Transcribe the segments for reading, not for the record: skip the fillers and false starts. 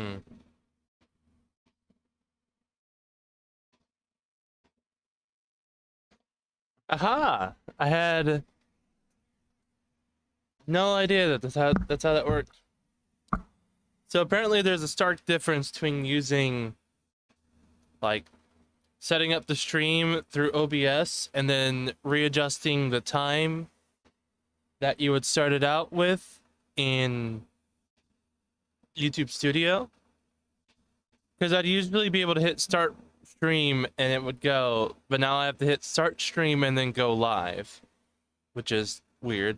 Hmm. Aha! I had no idea that that's how that worked. So apparently there's a stark difference between using like setting up the stream through OBS and then readjusting the time that you would start it out with in YouTube Studio. Because I'd usually be able to hit start stream and it would go, but now I have to hit start stream and then go live, which is weird.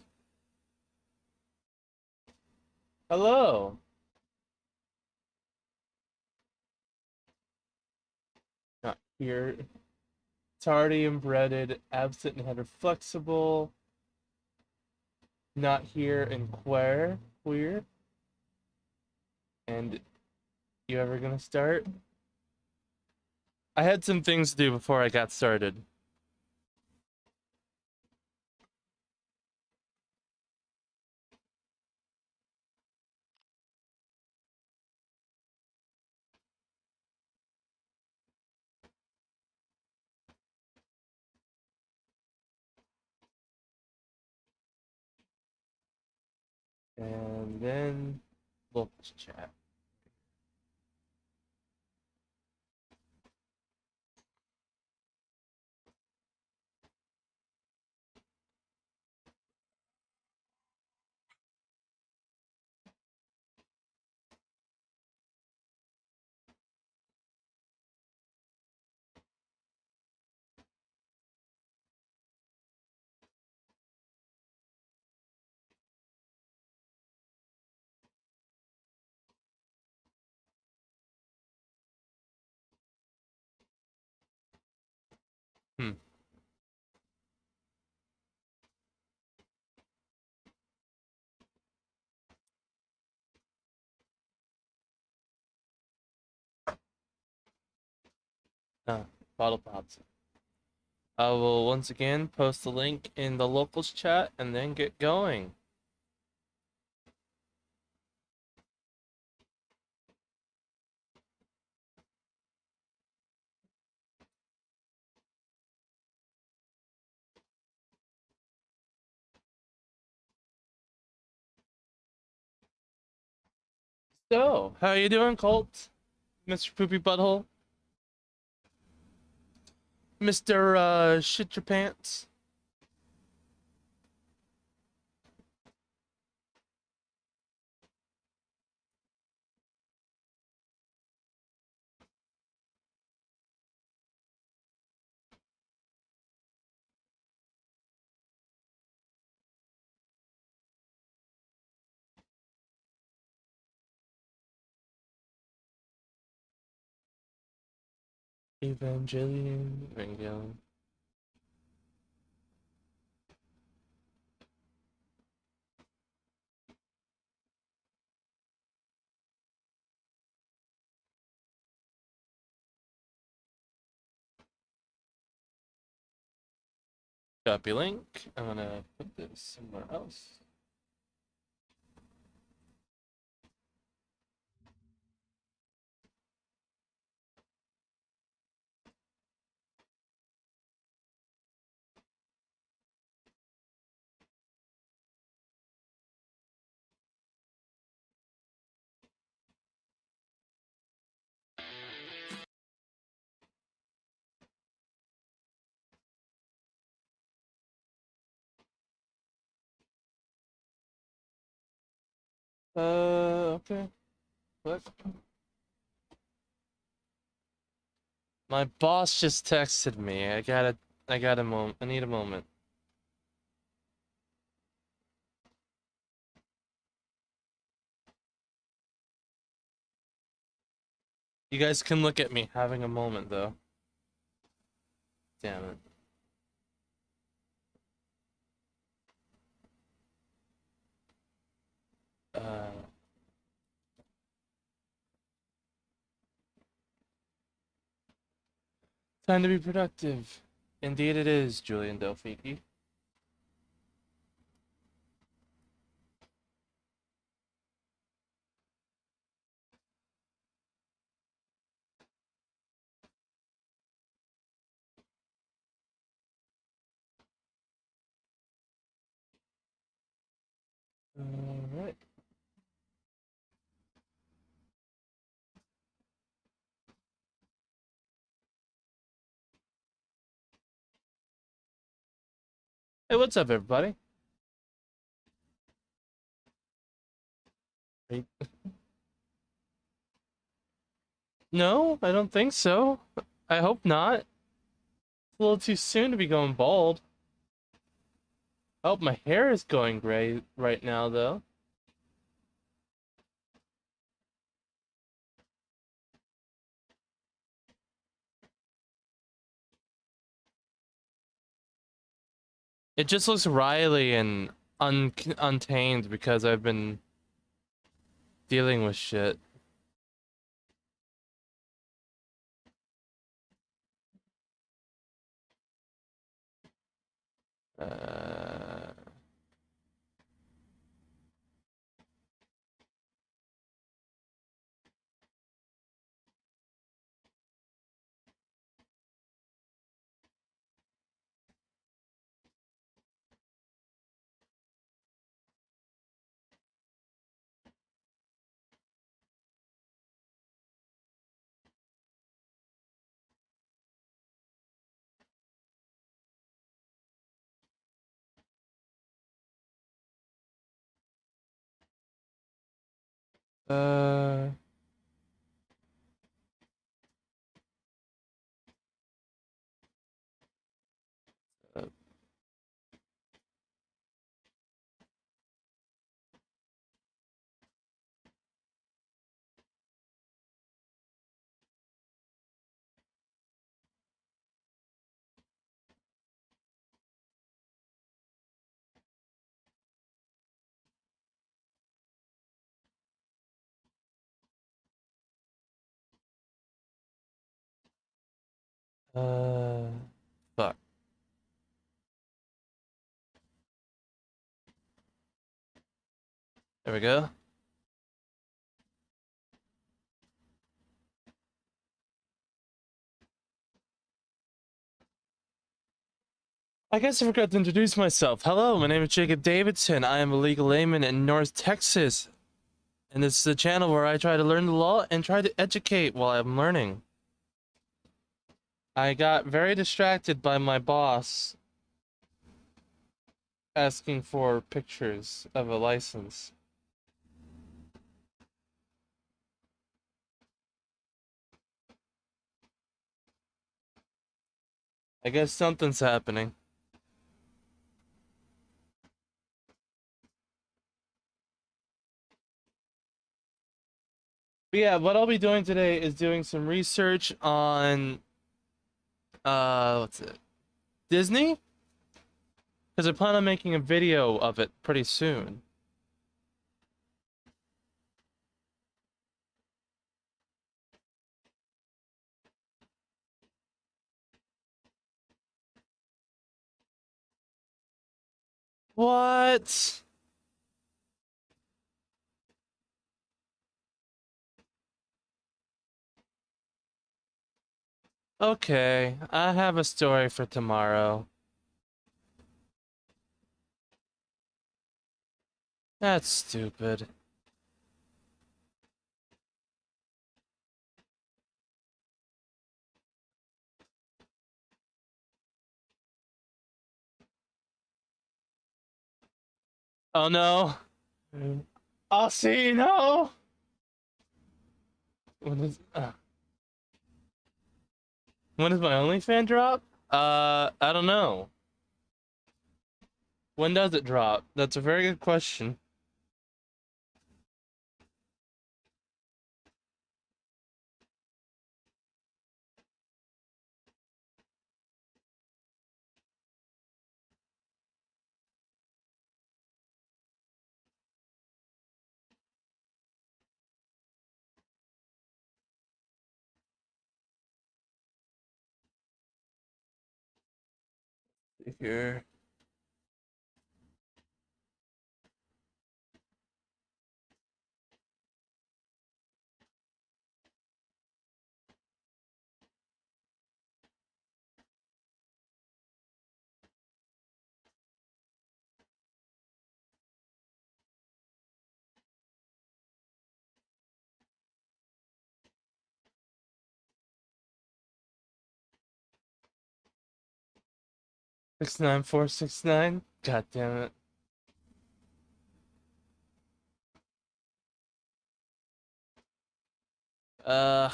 Hello. Not here. Tardy, embedded, absent and header flexible. Not here and queer. Weird. And you ever gonna start? I had some things to do before I got started. And then local chat. Hmm. Bottle pops. I will once again post the link in the locals chat and then get going. So, how you doing, Colt? Mr. Poopy Butthole? Mr. Shit Your Pants? Evangelion. Copy link. I'm gonna put this somewhere else. Okay. What? My boss just texted me. I got a moment. I need a moment. You guys can look at me having a moment, though. Damn it. Time to be productive. Indeed it is, Julian Delphiki. Alright. Hey, what's up, everybody? Hey. No, I don't think so. I hope not. It's a little too soon to be going bald. I hope my hair is going gray right now, though. It just looks wily and untamed because I've been dealing with shit. Uh... Uh... Uh... Fuck. There we go. I guess I forgot to introduce myself. Hello, my name is Jacob Davidson. I am a legal layman in North Texas. And this is a channel where I try to learn the law and try to educate while I'm learning. I got very distracted by my boss asking for pictures of a license. I guess something's happening. But yeah, what I'll be doing today is doing some research on what's it? Disney? Because I plan on making a video of it pretty soon. What? Okay, I have a story for tomorrow. That's stupid. Oh no. I'll see you now. When is my OnlyFans drop? I don't know. When does it drop? That's a very good question. Here. 69469. God damn it. Ugh.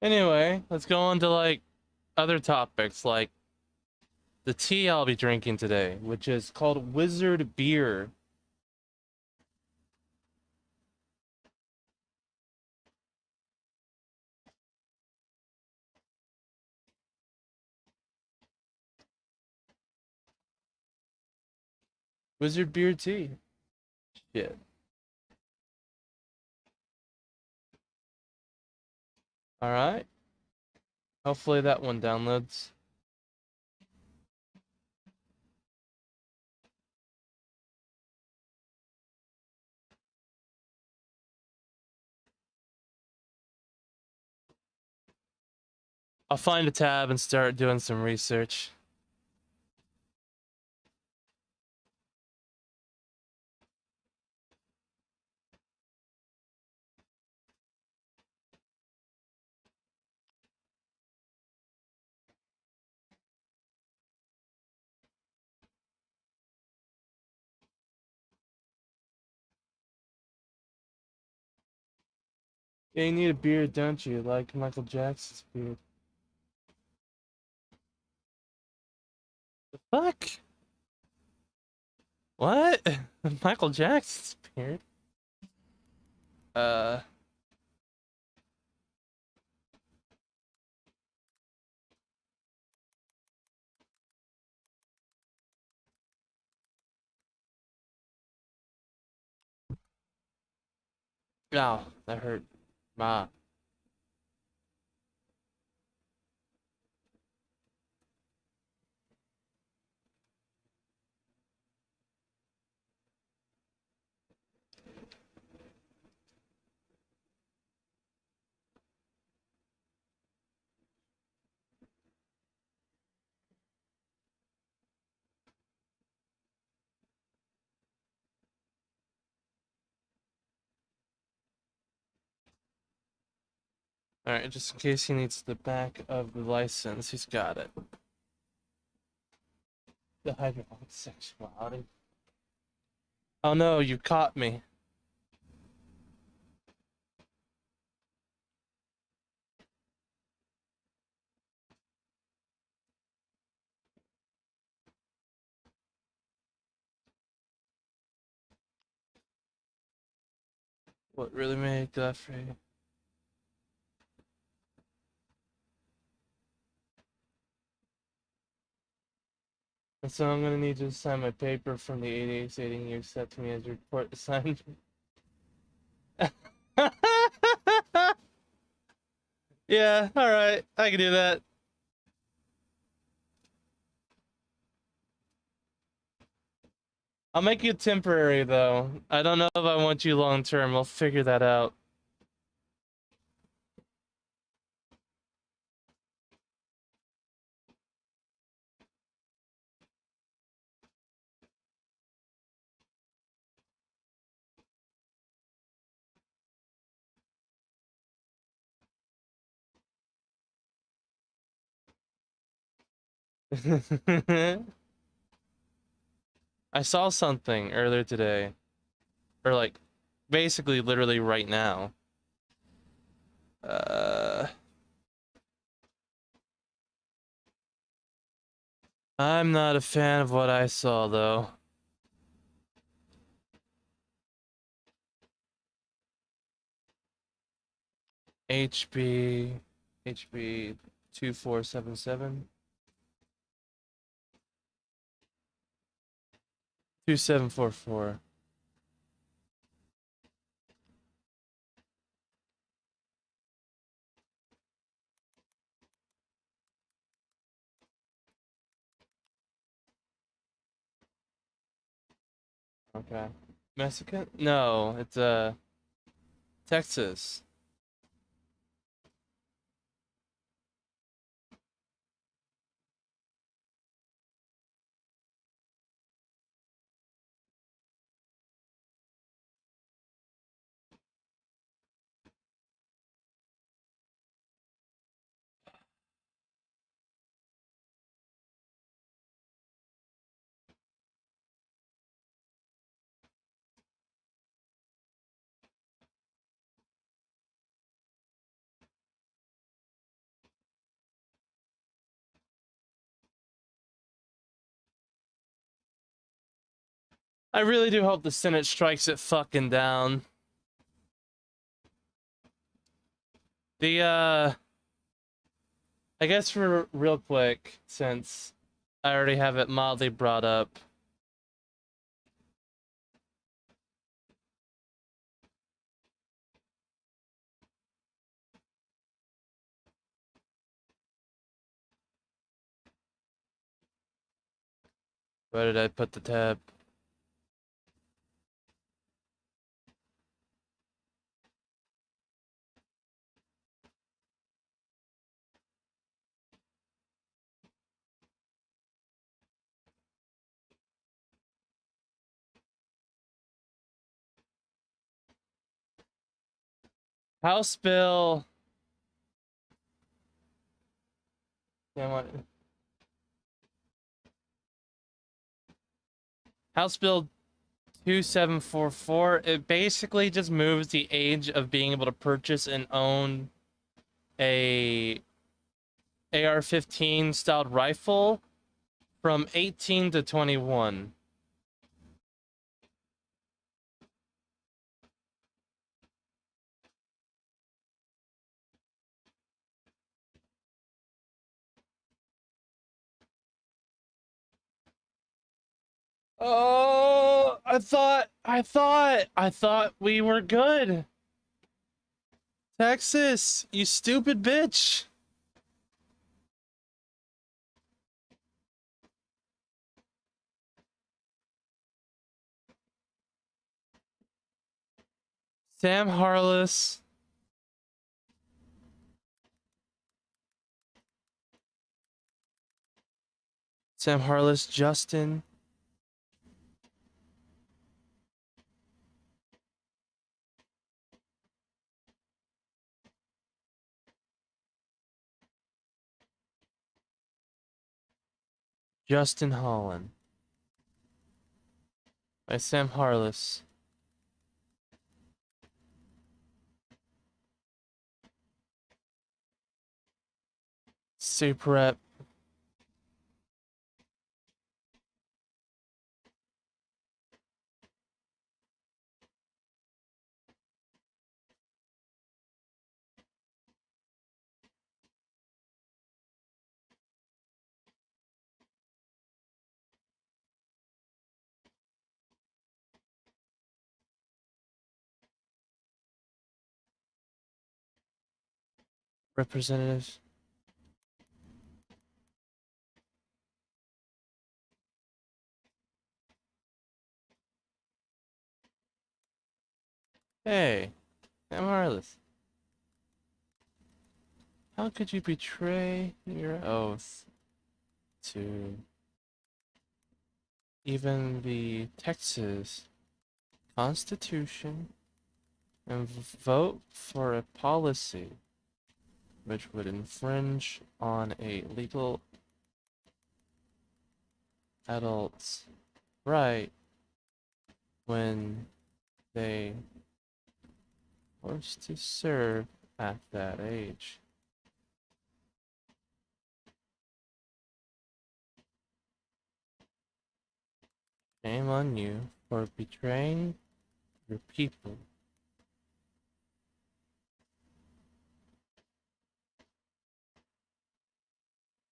Anyway, let's go on to like other topics, like the tea I'll be drinking today, which is called Wizard Beer. Wizard Beer tea. Shit. Alright. Hopefully that one downloads. I'll find a tab and start doing some research. Yeah, you need a beard, don't you? Like Michael Jackson's beard. The fuck? What? Michael Jackson's beard? Uh... Ow, that hurt. Ma. Alright, just in case he needs the back of the license, he's got it. The hydraulic sexuality. Oh no, you caught me. What really made Godfrey? And so I'm gonna need you to sign my paper from the 88 stating you accept me as your report assignment. Yeah, alright, I can do that. I'll make you temporary though. I don't know if I want you long term. We'll figure that out. I saw something earlier today. Or like basically literally right now. I'm not a fan of what I saw though. HB 2477 2744. Okay. Mexican? No, it's Texas. I really do hope the Senate strikes it fucking down. The, I guess for real quick, since I already have it mildly brought up. Where did I put the tab? House Bill. Yeah, what? House Bill 2744. It basically just moves the age of being able to purchase and own a AR-15 styled rifle from 18 to 21. Oh, I thought we were good. Texas, you stupid bitch. Sam Harless. Sam Harless, Justin. Justin Holland. By Sam Harless. Super Rep. Representative. Hey, Sam Harless. How could you betray your oath to even the Texas Constitution and vote for a policy which would infringe on a legal adult's right when they forced to serve at that age? Shame on you for betraying your people.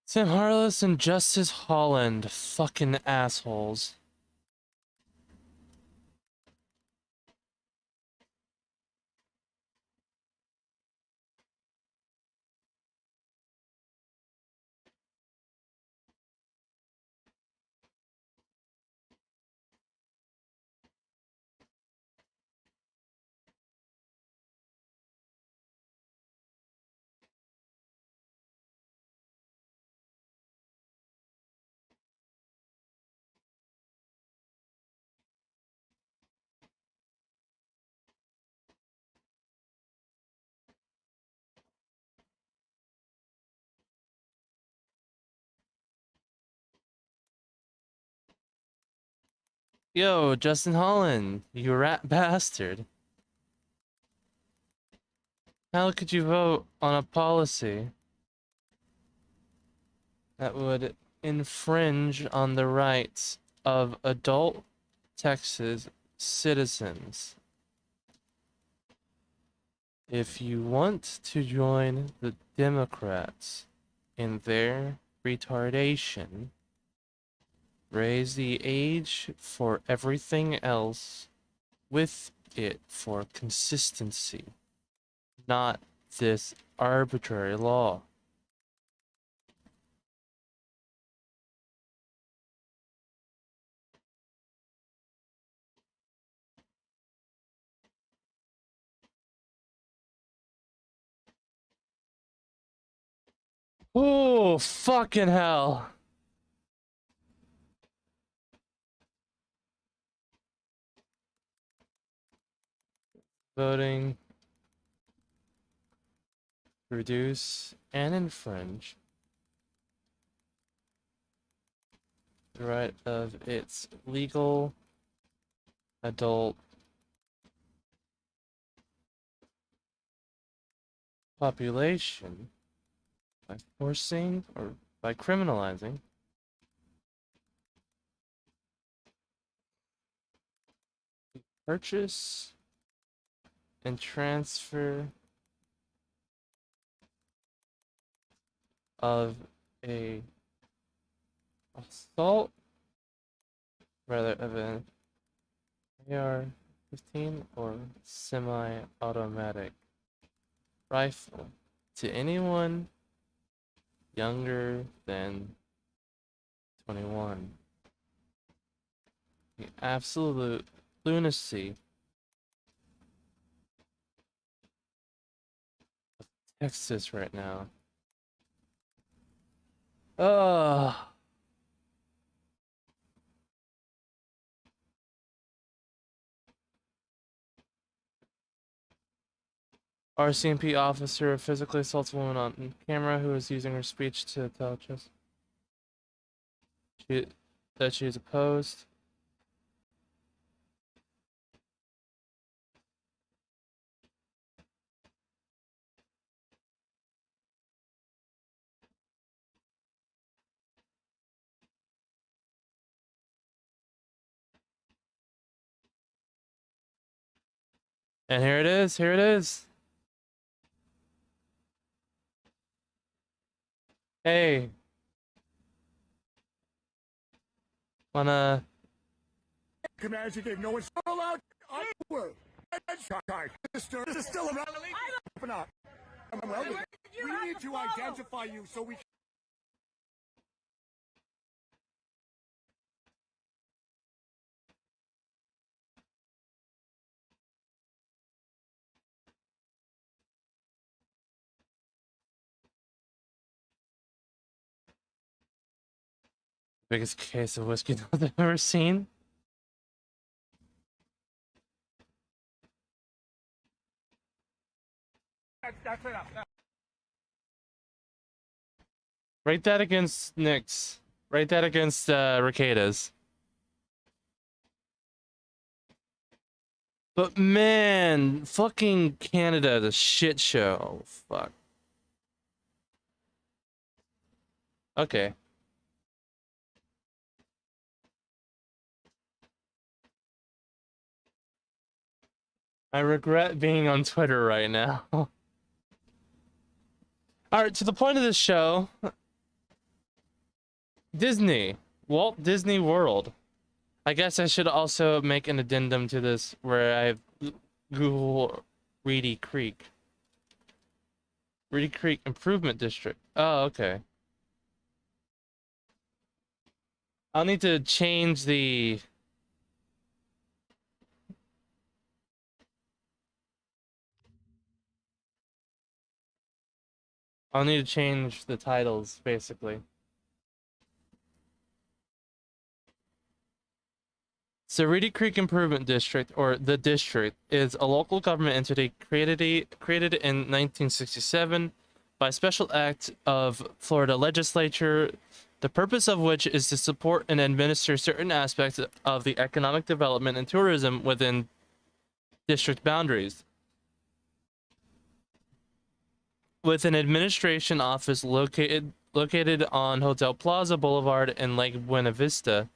Sam Harless and Justice Holland, fucking assholes. Yo, Justin Holland, you rat bastard. How could you vote on a policy that would infringe on the rights of adult Texas citizens. If you want to join the Democrats in their retardation, raise the age for everything else with it for consistency, not this arbitrary law. Oh, fucking hell. Voting, reduce, and infringe the right of its legal adult population by forcing or by criminalizing the purchase and transfer of a assault, rather of an AR-15 or semi-automatic rifle to anyone younger than 21. The absolute lunacy of Texas right now. Ugh. RCMP officer physically assaults a woman on camera who is using her speech to tell just that she is opposed. And here it is. Here it is. Hey. Wanna... Commands you gave no one allowed. I will. Sister, this is still around. Open up. Well, we need to identify you so we can. Biggest case of whiskey I've ever seen. That's enough. Rate that against Nick's. Rate that against Ricadas. But man, fucking Canada, the shit show. Fuck. Okay. I regret being on Twitter right now. Alright, to the point of this show. Disney. Walt Disney World. I guess I should also make an addendum to this where I have Google Reedy Creek. Reedy Creek Improvement District. Oh, okay. I'll need to change the... I'll need to change the titles, basically. So Reedy Creek Improvement District, or the district, is a local government entity created in 1967 by special act of Florida legislature, the purpose of which is to support and administer certain aspects of the economic development and tourism within district boundaries. With an administration office located on Hotel Plaza Boulevard in Lake Buena Vista.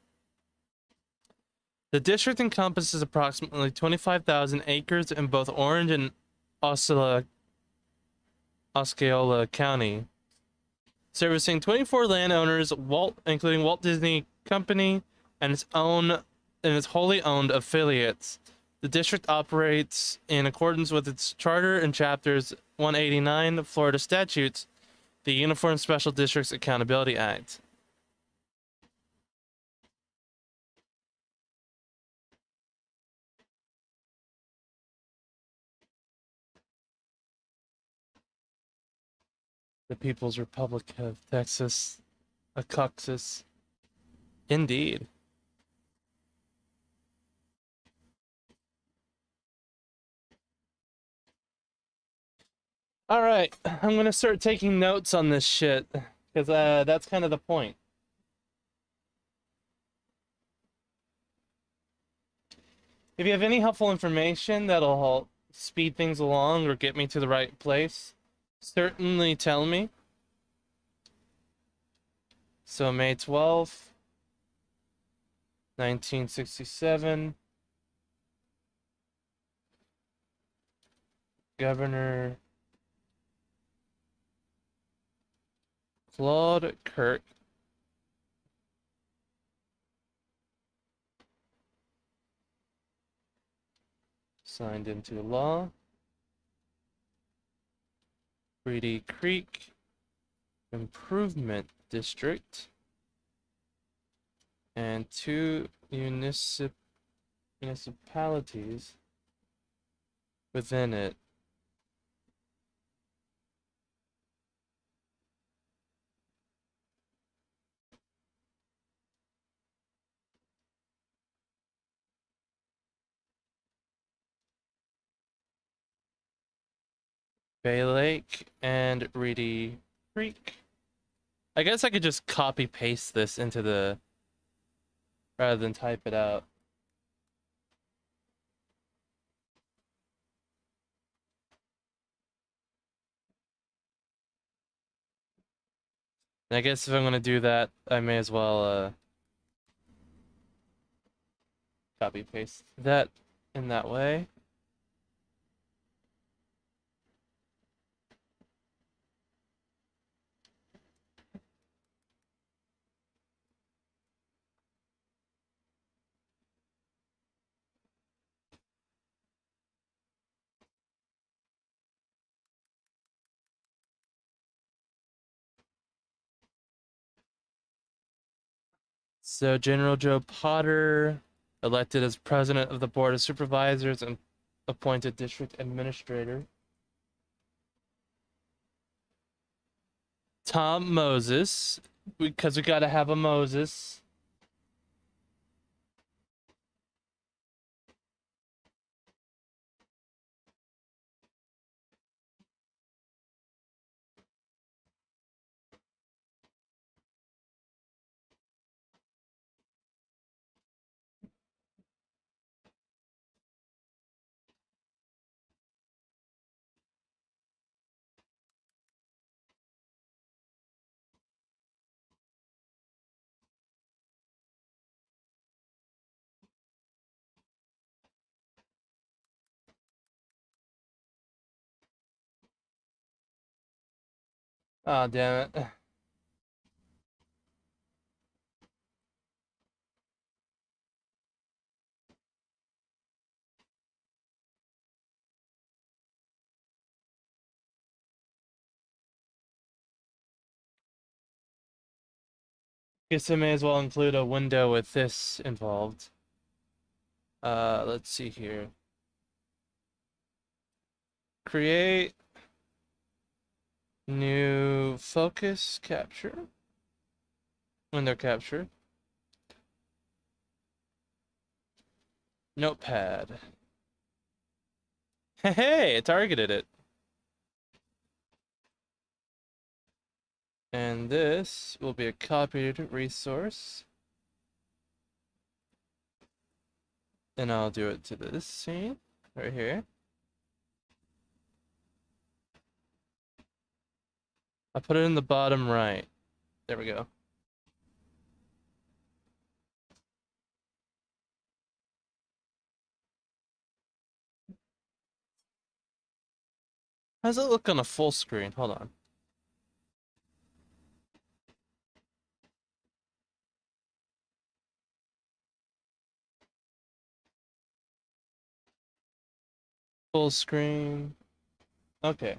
The district encompasses approximately 25,000 acres in both Orange and Osceola County, servicing 24 landowners, including Walt Disney Company and its wholly owned affiliates. The district operates in accordance with its charter and chapters 189 Florida statutes, the Uniform Special Districts Accountability Act. The People's Republic of Texas, a Caucasus. Indeed. All right, I'm gonna start taking notes on this shit because that's kind of the point. If you have any helpful information that'll help speed things along or get me to the right place, certainly tell me. So May 12th, 1967, Governor Claude Kirk signed into law. Reedy Creek Improvement District and 2 municipalities within it. Bay Lake and Reedy Creek. I guess I could just copy paste this into the rather than type it out. And I guess if I'm gonna do that, I may as well copy paste that in that way. So General Joe Potter, elected as president of the Board of Supervisors and appointed district administrator. Tom Moses, because we gotta have a Moses. Oh, damn it. Guess I may as well include a window with this involved. Let's see here. Create new focus capture. Window capture. Notepad. Hey, it targeted it. And this will be a copied resource. And I'll do it to this scene right here. I put it in the bottom right. There we go. How does it look on a full screen? Hold on. Full screen. Okay.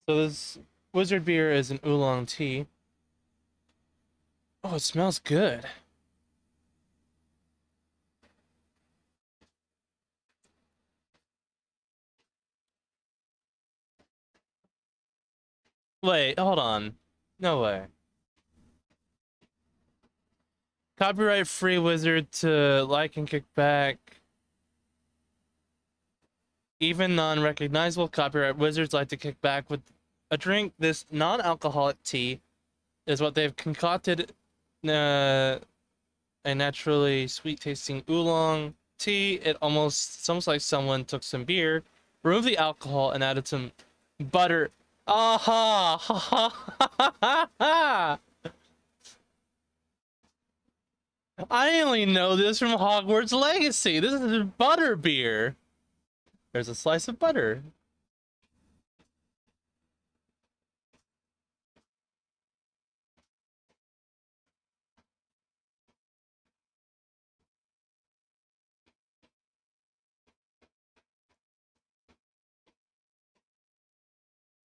So this wizard beer is an oolong tea. Oh, it smells good. Wait, hold on. No way. Copyright free wizard to like and kick back. Even non-recognizable copyright wizards like to kick back with a drink. This non-alcoholic tea is what they've concocted. A naturally sweet-tasting oolong tea. It's almost like someone took some beer, removed the alcohol, and added some butter. Aha! Ha ha ha ha ha! I only know this from Hogwarts Legacy. This is butter beer. There's a slice of butter.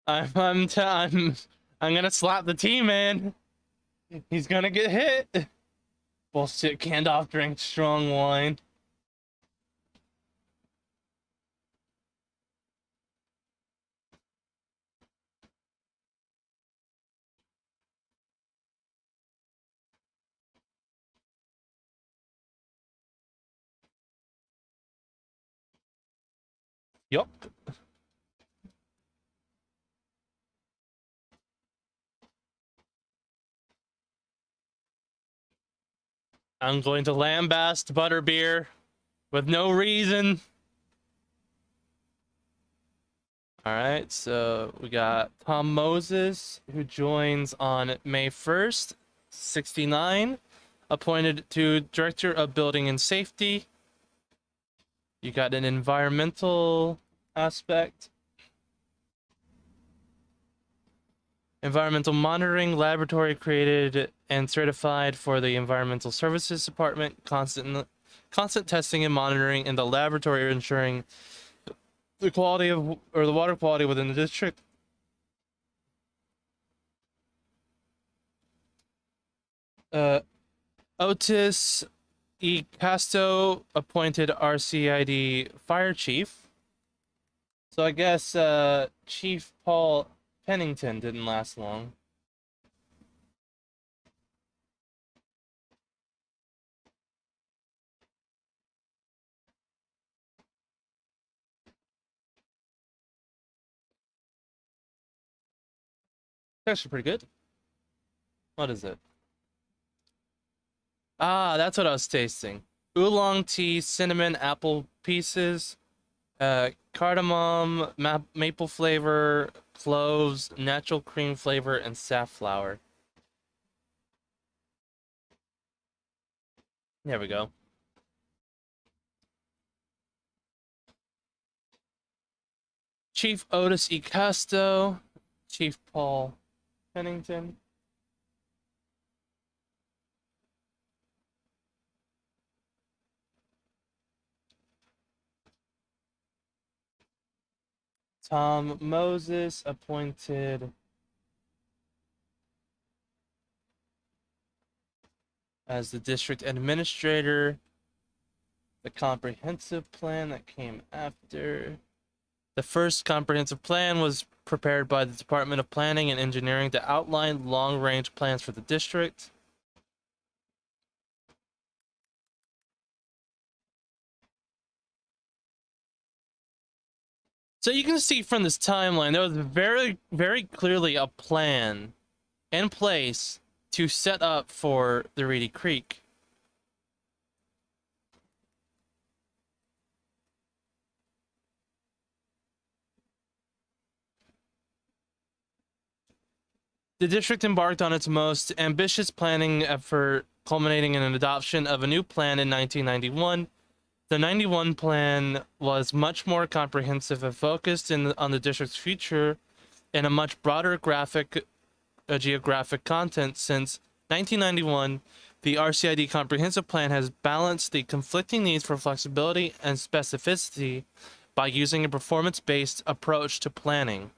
I'm gonna slap the tea man. He's gonna get hit. Bullshit, canned off drink strong wine. Yup. I'm going to lambast butterbeer with no reason. All right, so we got Tom Moses, who joins on May 1st, 69, appointed to Director of Building and Safety. You got an environmental aspect. Environmental monitoring laboratory created and certified for the Environmental Services Department. Constant testing and monitoring in the laboratory, ensuring the quality of the water quality within the district. Otis E. Casto appointed RCID fire chief. So I guess Chief Paul Pennington didn't last long. It's actually pretty good. What is it? Ah, that's what I was tasting. Oolong tea, cinnamon, apple pieces, cardamom, maple flavor, cloves, natural cream flavor, and safflower. There we go. Chief Otis E. Casto, Chief Paul Pennington. Tom Moses appointed as the district administrator. The comprehensive plan that came after. The first comprehensive plan was prepared by the Department of Planning and Engineering to outline long-range plans for the district. So you can see from this timeline, there was very, very clearly a plan in place to set up for the Reedy Creek. The district embarked on its most ambitious planning effort, culminating in an adoption of a new plan in 1991. The 91 plan was much more comprehensive and focused on the district's future in a much broader geographic content. Since 1991, the RCID Comprehensive Plan has balanced the conflicting needs for flexibility and specificity by using a performance-based approach to planning.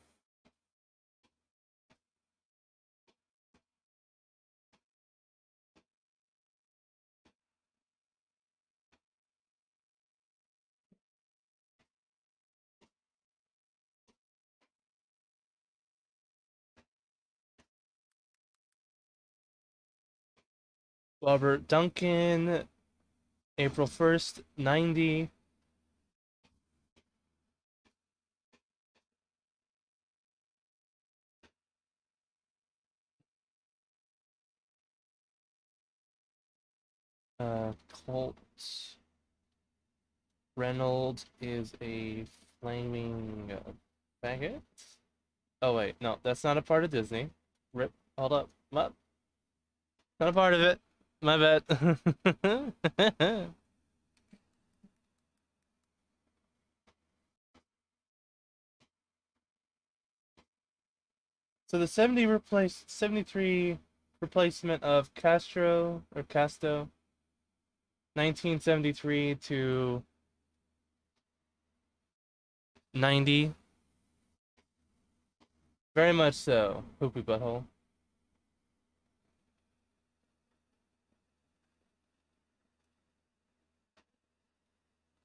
Robert Duncan, April 1st, 90. Colt Reynolds is a flaming faggot. Oh wait, no, that's not a part of Disney. Rip, hold up, what? Not a part of it. My bad. So the 73 replacement of Castro or Casto, 1973 to 90. Very much so. Poopy butthole.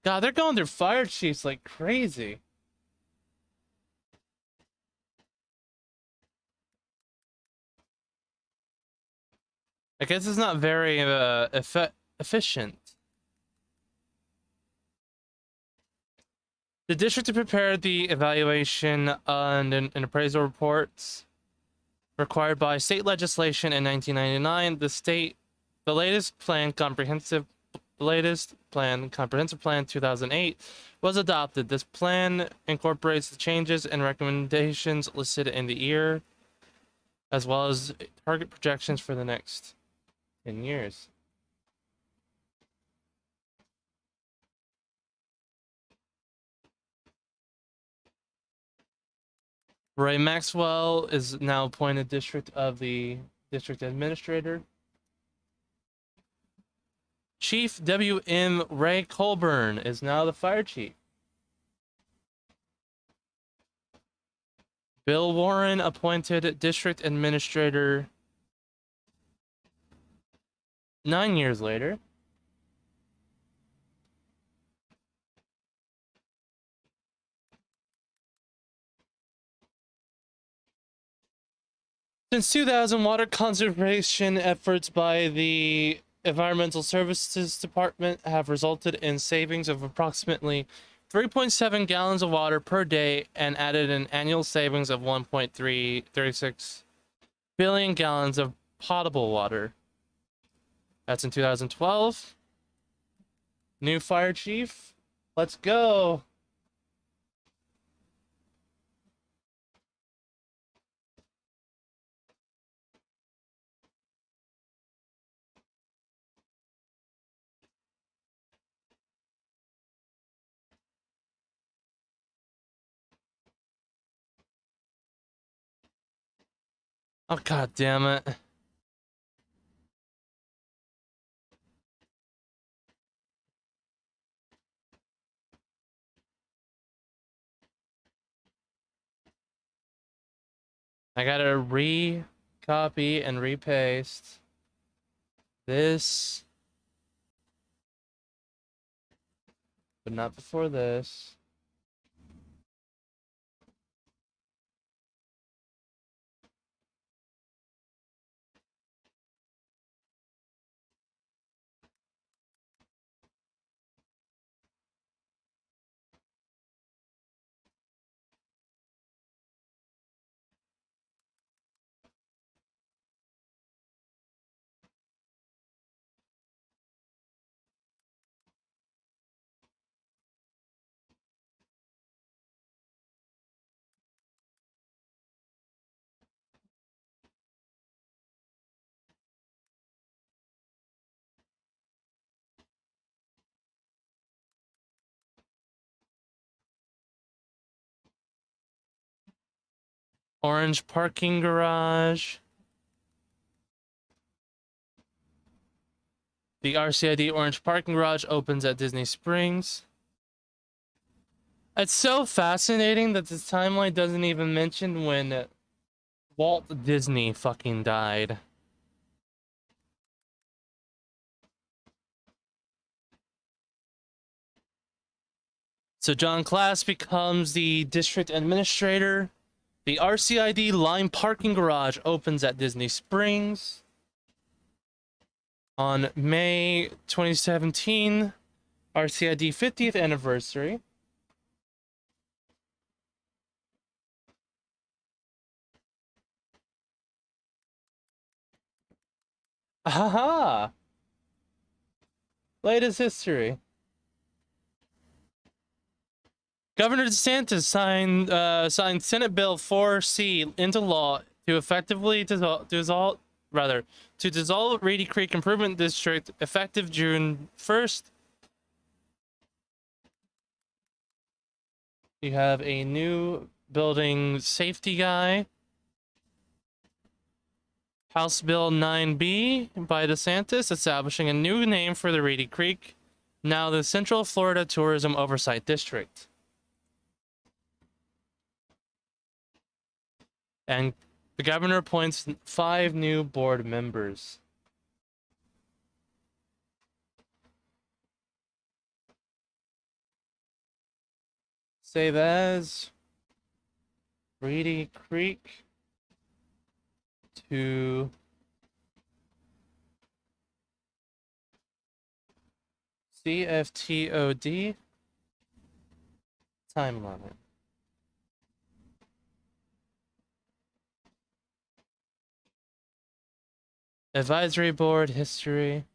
God, they're going through fire chiefs like crazy. I guess it's not very efficient. The district had prepared the evaluation and appraisal reports required by state legislation in 1999. The latest comprehensive plan 2008 was adopted. This plan incorporates the changes and recommendations listed in the year, as well as target projections for the next 10 years. Ray Maxwell is now appointed district administrator. Chief W.M. Ray Colburn is now the fire chief. Bill Warren appointed district administrator 9 years later. Since 2000, water conservation efforts by the Environmental Services Department have resulted in savings of approximately 3.7 gallons of water per day and added an annual savings of 1.336 billion gallons of potable water. That's in 2012. New fire chief. Let's go. Oh, god damn it. I gotta re-copy and repaste this, but not before this. Orange parking garage. The RCID orange parking garage opens at Disney Springs. It's so fascinating that this timeline doesn't even mention when Walt Disney fucking died. So John Class becomes the district administrator. The RCID line parking garage opens at Disney Springs on May 2017, RCID 50th anniversary. Haha! Latest history. Governor DeSantis signed Senate Bill 4C into law to effectively dissolve Reedy Creek Improvement District effective June 1st. You have a new building safety guy. House Bill 9B by DeSantis establishing a new name for the Reedy Creek, now the Central Florida Tourism Oversight District. And the governor appoints 5 new board members. Save as Reedy Creek to CFTOD time limit. Advisory board history.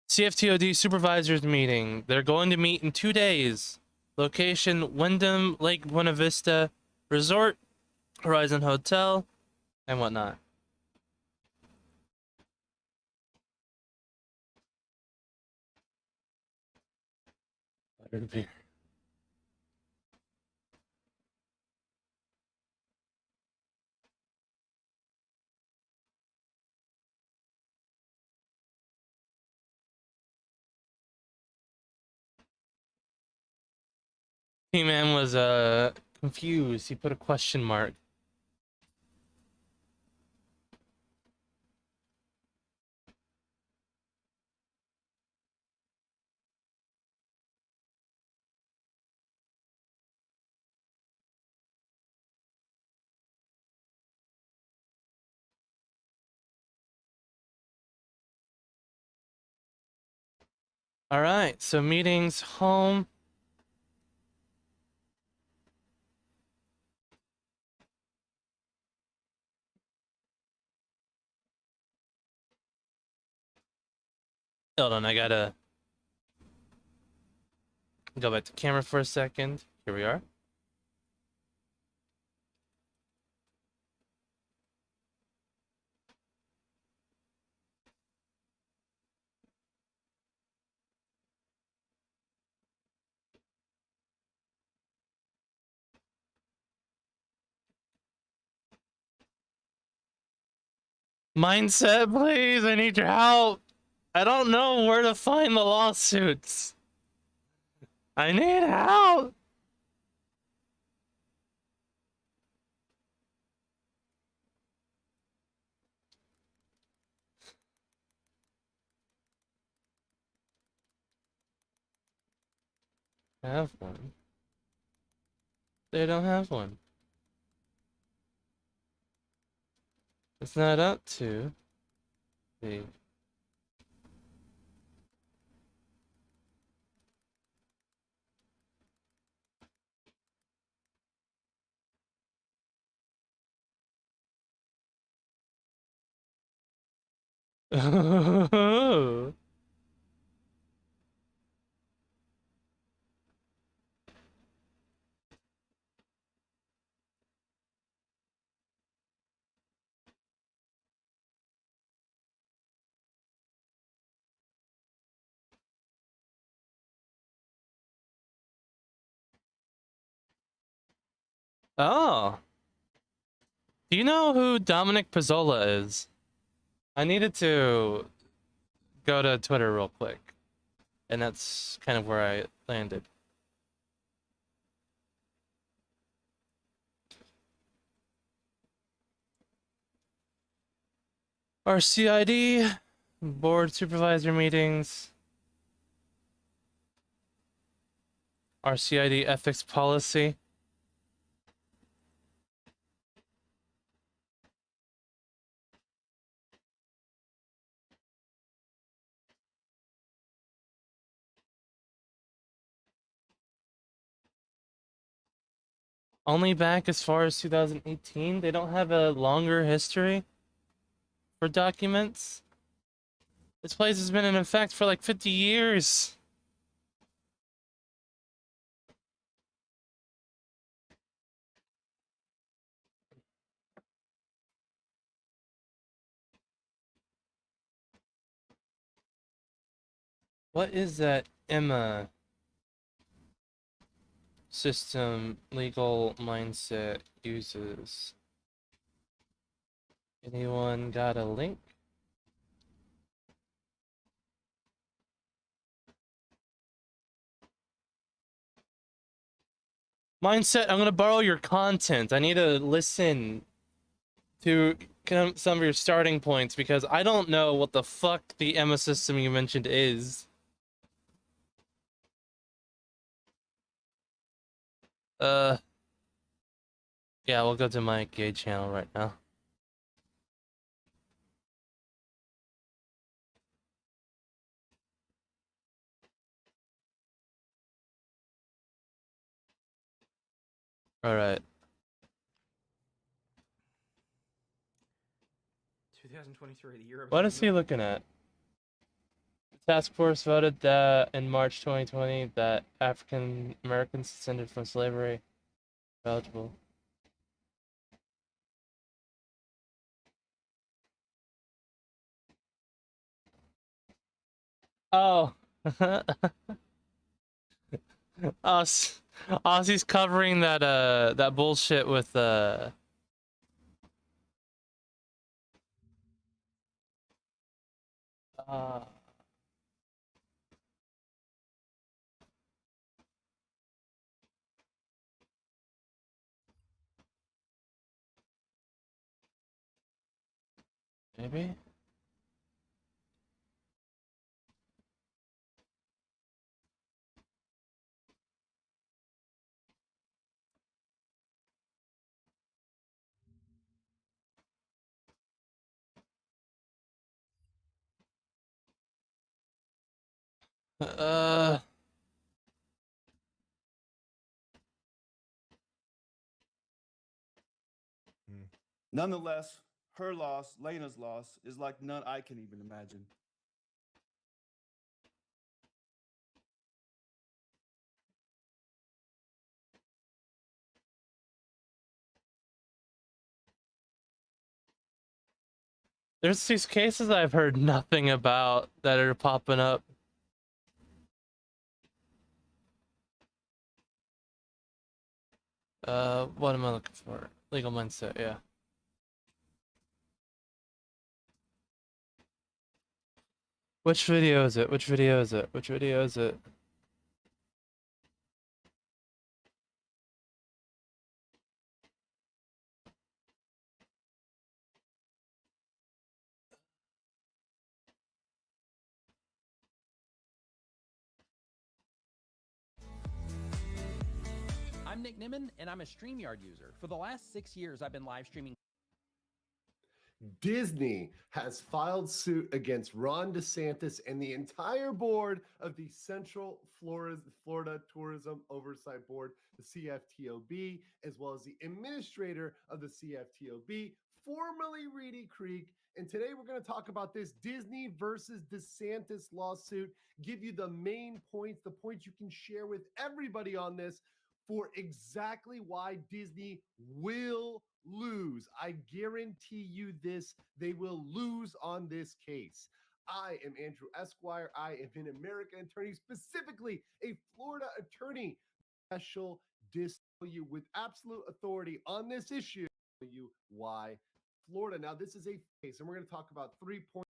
CFTOD supervisors meeting. They're going to meet in 2 days. Location Wyndham Lake Buena Vista Resort, Horizon Hotel, and whatnot. Buttered beer. He-Man was confused. He put a question mark. All right, so meetings home. Hold on, I gotta go back to camera for a second. Here we are. Mindset, please. I need your help. I don't know where to find the lawsuits. I need help. I have one. They don't have one. It's not up to the Oh. Do you know who Dominic Pizzola is? I needed to go to Twitter real quick. And that's kind of where I landed. Our CID, board supervisor meetings, our CID ethics policy. Only back as far as 2018. They don't have a longer history for documents. This place has been in effect for like 50 years. What is that Emma system legal mindset uses? Anyone got a link? Mindset, I'm gonna borrow your content. I need to listen to some of your starting points because I don't know what the fuck the Emma system you mentioned is. Yeah, we'll go to my gay channel right now. All right. 2023, the year of What is he looking at? The task force voted that in March 2020 that African Americans descended from slavery are eligible. Oh. Ozzy's covering that that bullshit with uh maybe. Uh Nonetheless, her loss, Lena's loss, is like none I can even imagine. there's these cases I've heard nothing about that are popping up. What am I looking for? Legal mindset, yeah. Which video is it? Which video is it? Which video is it? I'm Nick Nimmin, and I'm a StreamYard user. For the last 6 years, I've been live streaming. Disney has filed suit against Ron DeSantis and the entire board of the Central Florida Tourism Oversight Board, the CFTOB, as well as the administrator of the CFTOB, formerly Reedy Creek. And today we're going to talk about this Disney versus DeSantis lawsuit, give you the main points, the points you can share with everybody on this for exactly why Disney will lose. I guarantee you this, they will lose on this case. I am Andrew Esquire. I am an American attorney, specifically a Florida attorney, special tell you with absolute authority on this issue, tell you why Florida. Now, this is a case, and we're going to talk about 3 points.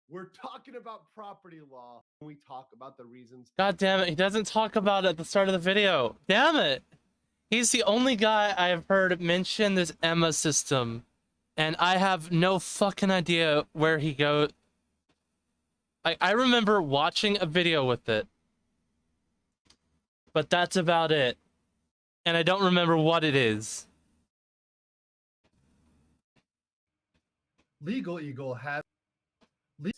We're talking about property law when we talk about the reasons. God damn it, he doesn't talk about it at the start of the video. Damn it. He's the only guy I have heard mention this Emma system, and I have no fucking idea where he goes. I remember watching a video with it, but that's about it. And I don't remember what it is. Legal Eagle has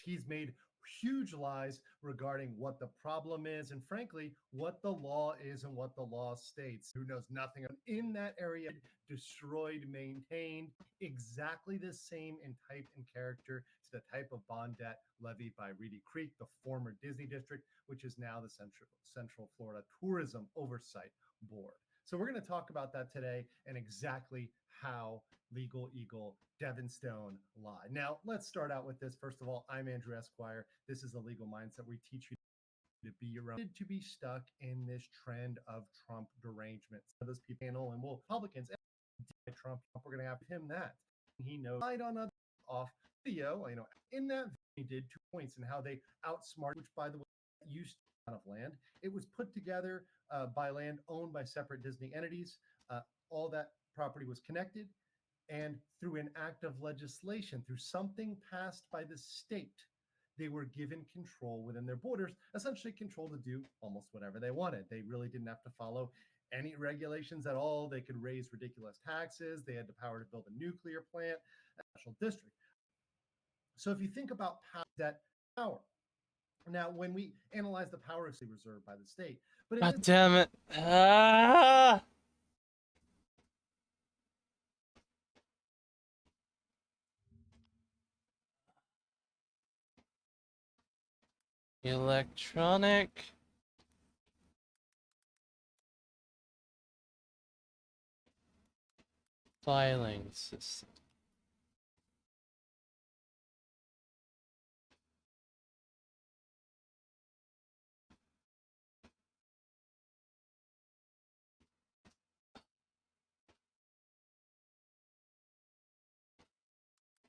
he's made huge lies regarding what the problem is and frankly what the law is and what the law states. Who knows nothing in that area, destroyed, maintained exactly the same in type and character to the type of bond debt levied by Reedy Creek, the former Disney district, which is now the Central Florida Tourism Oversight Board. So we're going to talk about that today and exactly how Legal Eagle, Devin Stone lie. Now, let's start out with this. First of all, I'm Andrew Esquire. This is the legal mindset. We teach you to be your own, to be stuck in this trend of Trump derangement. So those people panel and will Republicans Trump, we're going to have him that. He knows lied on a off video, in that he did 2 points and how they outsmarted, which by the way, used to of land. It was put together by land owned by separate Disney entities. All that property was connected. And through an act of legislation, through something passed by the state, they were given control within their borders, essentially control to do almost whatever they wanted. They really didn't have to follow any regulations at all. They could raise ridiculous taxes. They had the power to build a nuclear plant, a special district. So if you think about that power, now when we analyze the power of reserved by the state, but God damn it. Ah! Electronic filing system.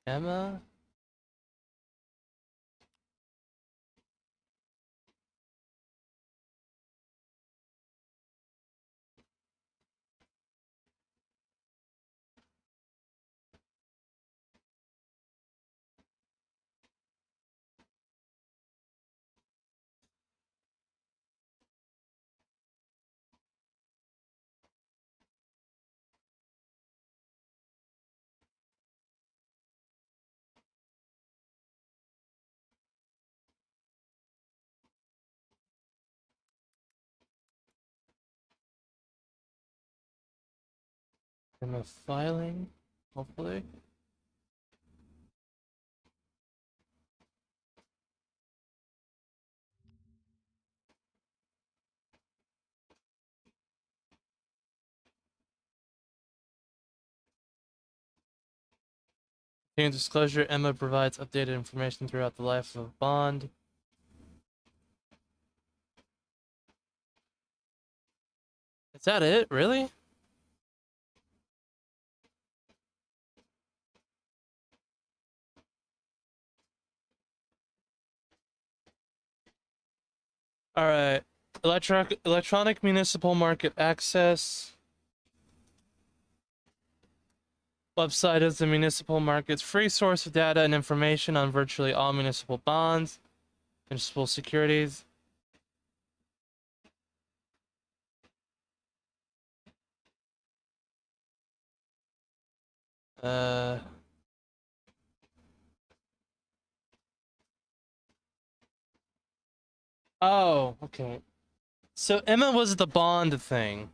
Emma? Emma filing, hopefully. In disclosure, Emma provides updated information throughout the life of a bond. Is that it? Really? All right. Electronic municipal market access. Website is the municipal market's free source of data and information on virtually all municipal bonds, municipal securities. Oh, okay. So Emma was the bond thing.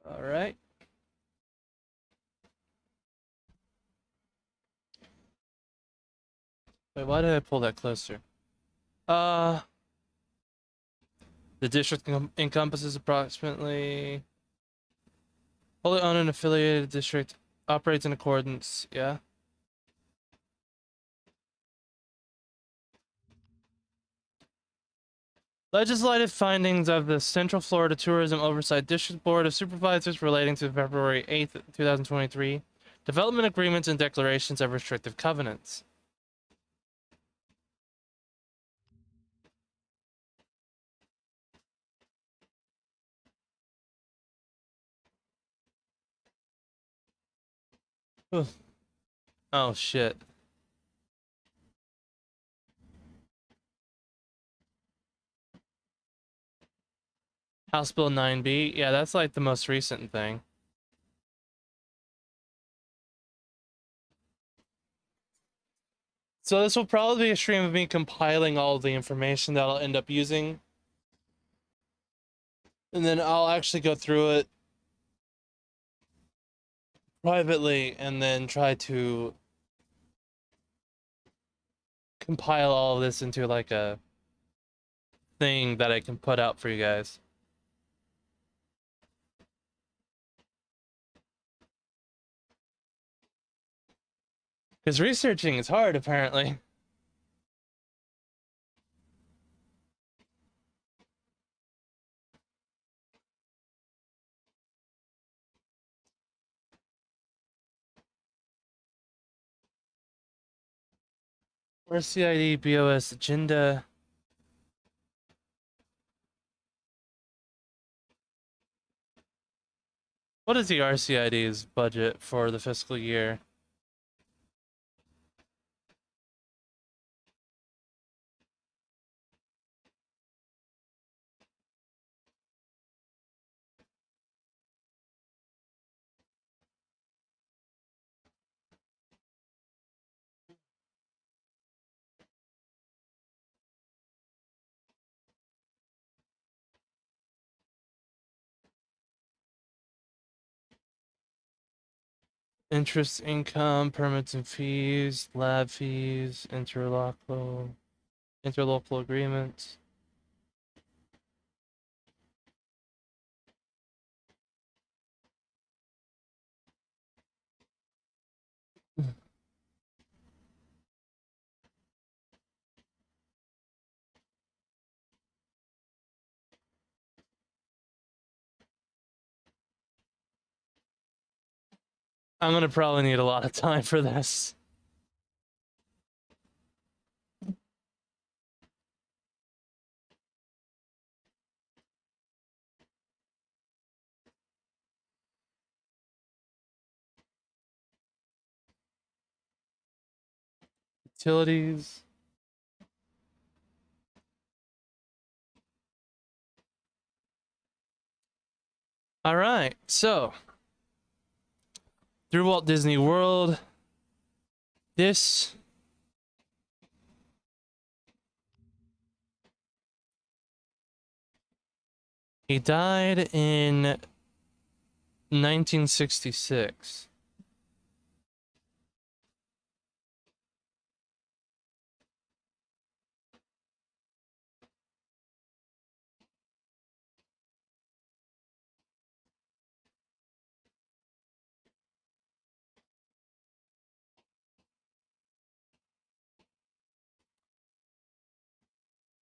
All right. Wait, why did I pull that closer? The district encompasses approximately wholly owned and affiliated district, operates in accordance, yeah. Legislative findings of the Central Florida Tourism Oversight District Board of Supervisors relating to February 8th, 2023. Development agreements and declarations of restrictive covenants. Ugh. Oh shit. House Bill 9B. Yeah, that's like the most recent thing. So this will probably be a stream of me compiling all of the information that I'll end up using. And then I'll actually go through it privately and then try to compile all of this into like a thing that I can put out for you guys. Because researching is hard, apparently. RCID BOS agenda. What is the RCID's budget for the fiscal year? Interest income, permits and fees, lab fees, interlocal agreements. I'm gonna probably need a lot of time for this. Utilities. All right, so through Walt Disney World, this he died in 1966.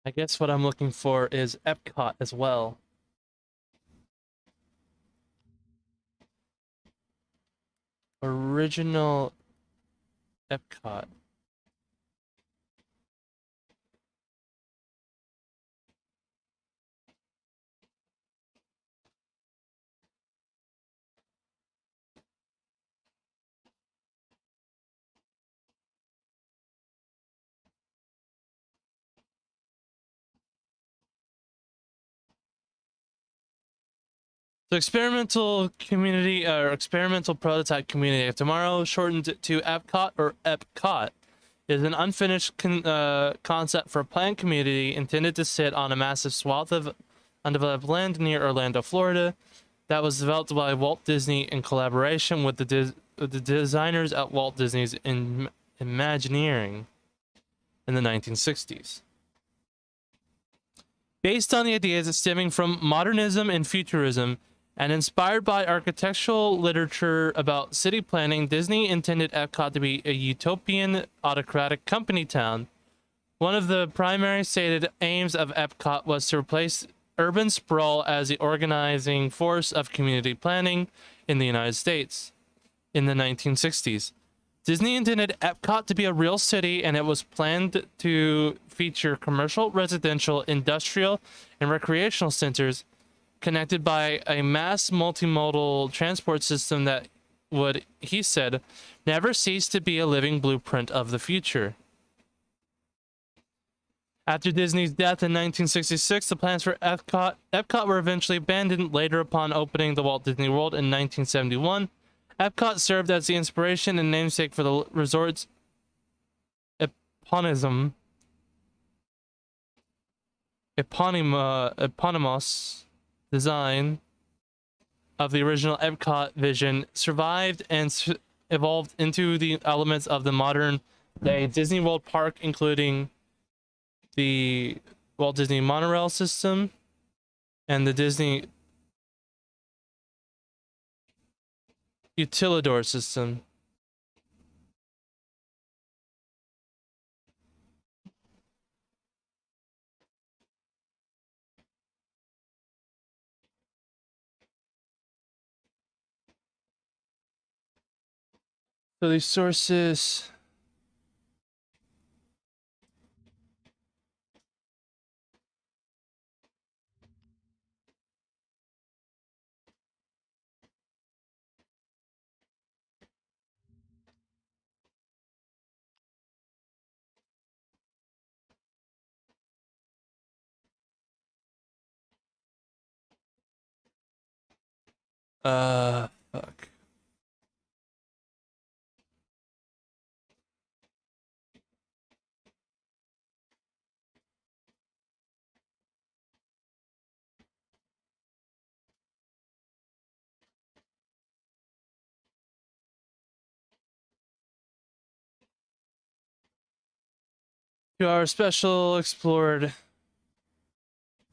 I guess what I'm looking for is Epcot as well. Original Epcot. The experimental community or experimental prototype community of tomorrow, shortened to Epcot or Epcot, is an unfinished concept for a planned community intended to sit on a massive swath of undeveloped land near Orlando, Florida. that was developed by Walt Disney in collaboration with with the designers at Walt Disney's Imagineering in the 1960s. Based on the ideas stemming from modernism and futurism, and inspired by architectural literature about city planning, Disney intended Epcot to be a utopian, autocratic company town. One of the primary stated aims of Epcot was to replace urban sprawl as the organizing force of community planning in the United States in the 1960s. Disney intended Epcot to be a real city, and it was planned to feature commercial, residential, industrial, and recreational centers connected by a mass multimodal transport system that would, he said, never cease to be a living blueprint of the future. After Disney's death in 1966, the plans for Epcot were eventually abandoned. Later, upon opening the Walt Disney World in 1971, Epcot served as the inspiration and namesake for the resort's eponymous design of the original Epcot vision, survived and evolved into the elements of the modern day Disney World Park, including the Walt Disney monorail system and the Disney Utilidor system. So these sources. Fuck. Our special explored.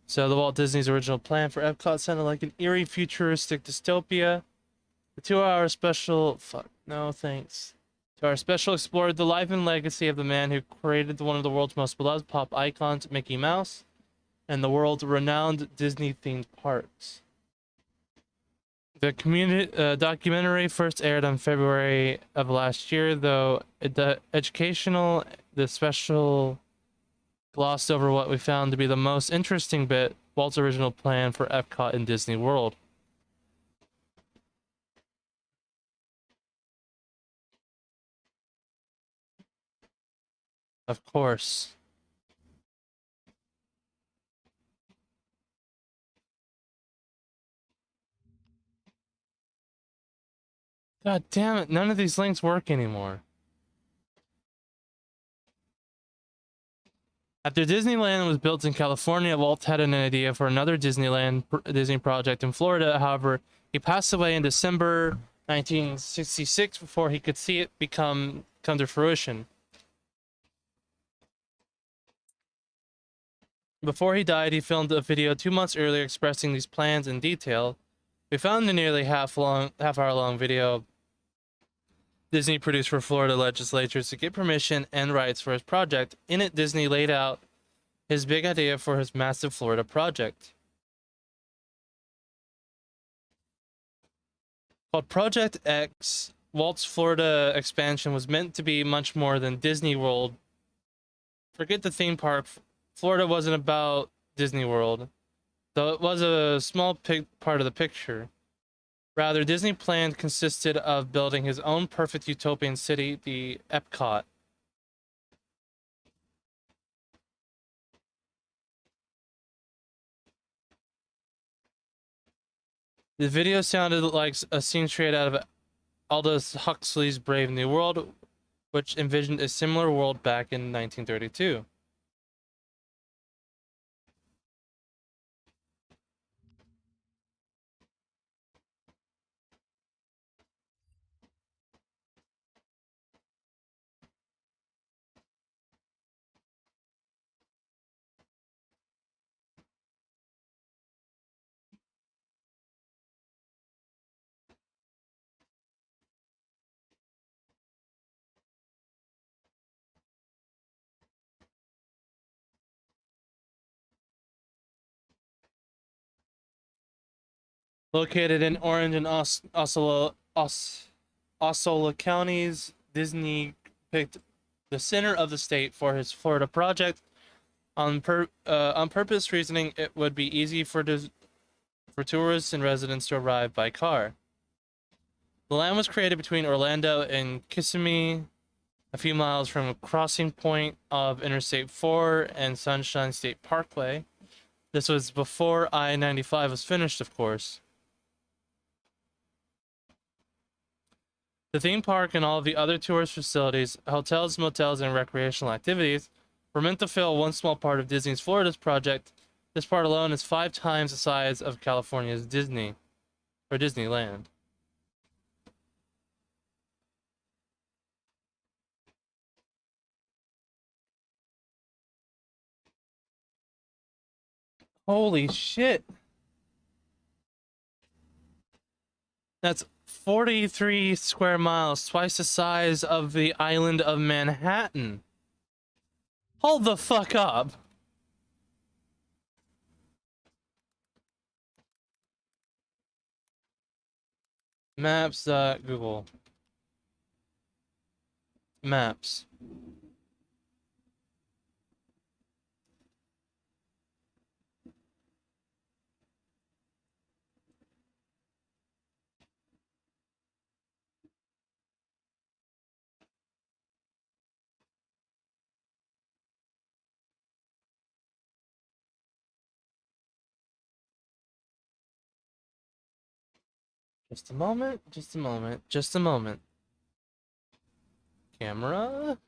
So the Walt Disney's original plan for Epcot sounded like an eerie futuristic dystopia. The 2-hour special, fuck, no thanks. 2-hour special explored the life and legacy of the man who created one of the world's most beloved pop icons, Mickey Mouse, and the world's renowned Disney-themed parks. The documentary first aired on February of last year, though the special glossed over what we found to be the most interesting bit, Walt's original plan for Epcot in Disney World. Of course. God damn it, none of these links work anymore. After Disneyland was built in California, Walt had an idea for another Disney project in Florida. However, he passed away in December 1966 before he could see it come to fruition. Before he died, he filmed a video 2 months earlier expressing these plans in detail. We found the nearly half-hour long video Disney produced for Florida legislatures to get permission and rights for his project. In it, Disney laid out his big idea for his massive Florida project. Called Project X, Walt's Florida expansion was meant to be much more than Disney World. Forget the theme park. Florida wasn't about Disney World, though it was a small part of the picture. Rather, Disney plan consisted of building his own perfect utopian city, the Epcot. The video sounded like a scene straight out of Aldous Huxley's Brave New World, which envisioned a similar world back in 1932. Located in Orange and Osceola counties, Disney picked the center of the state for his Florida project on purpose, reasoning it would be easy for tourists and residents to arrive by car. The land was created between Orlando and Kissimmee, a few miles from a crossing point of Interstate 4 and Sunshine State Parkway. This was before I-95 was finished, of course. The theme park and all of the other tourist facilities, hotels, motels, and recreational activities were meant to fill one small part of Disney's Florida's project. This part alone is 5 times the size of California's Disneyland. Holy shit. That's 43 square miles, twice the size of the island of Manhattan. Hold the fuck up. Maps. Google. Maps. Just a moment, just a moment, just a moment. Camera.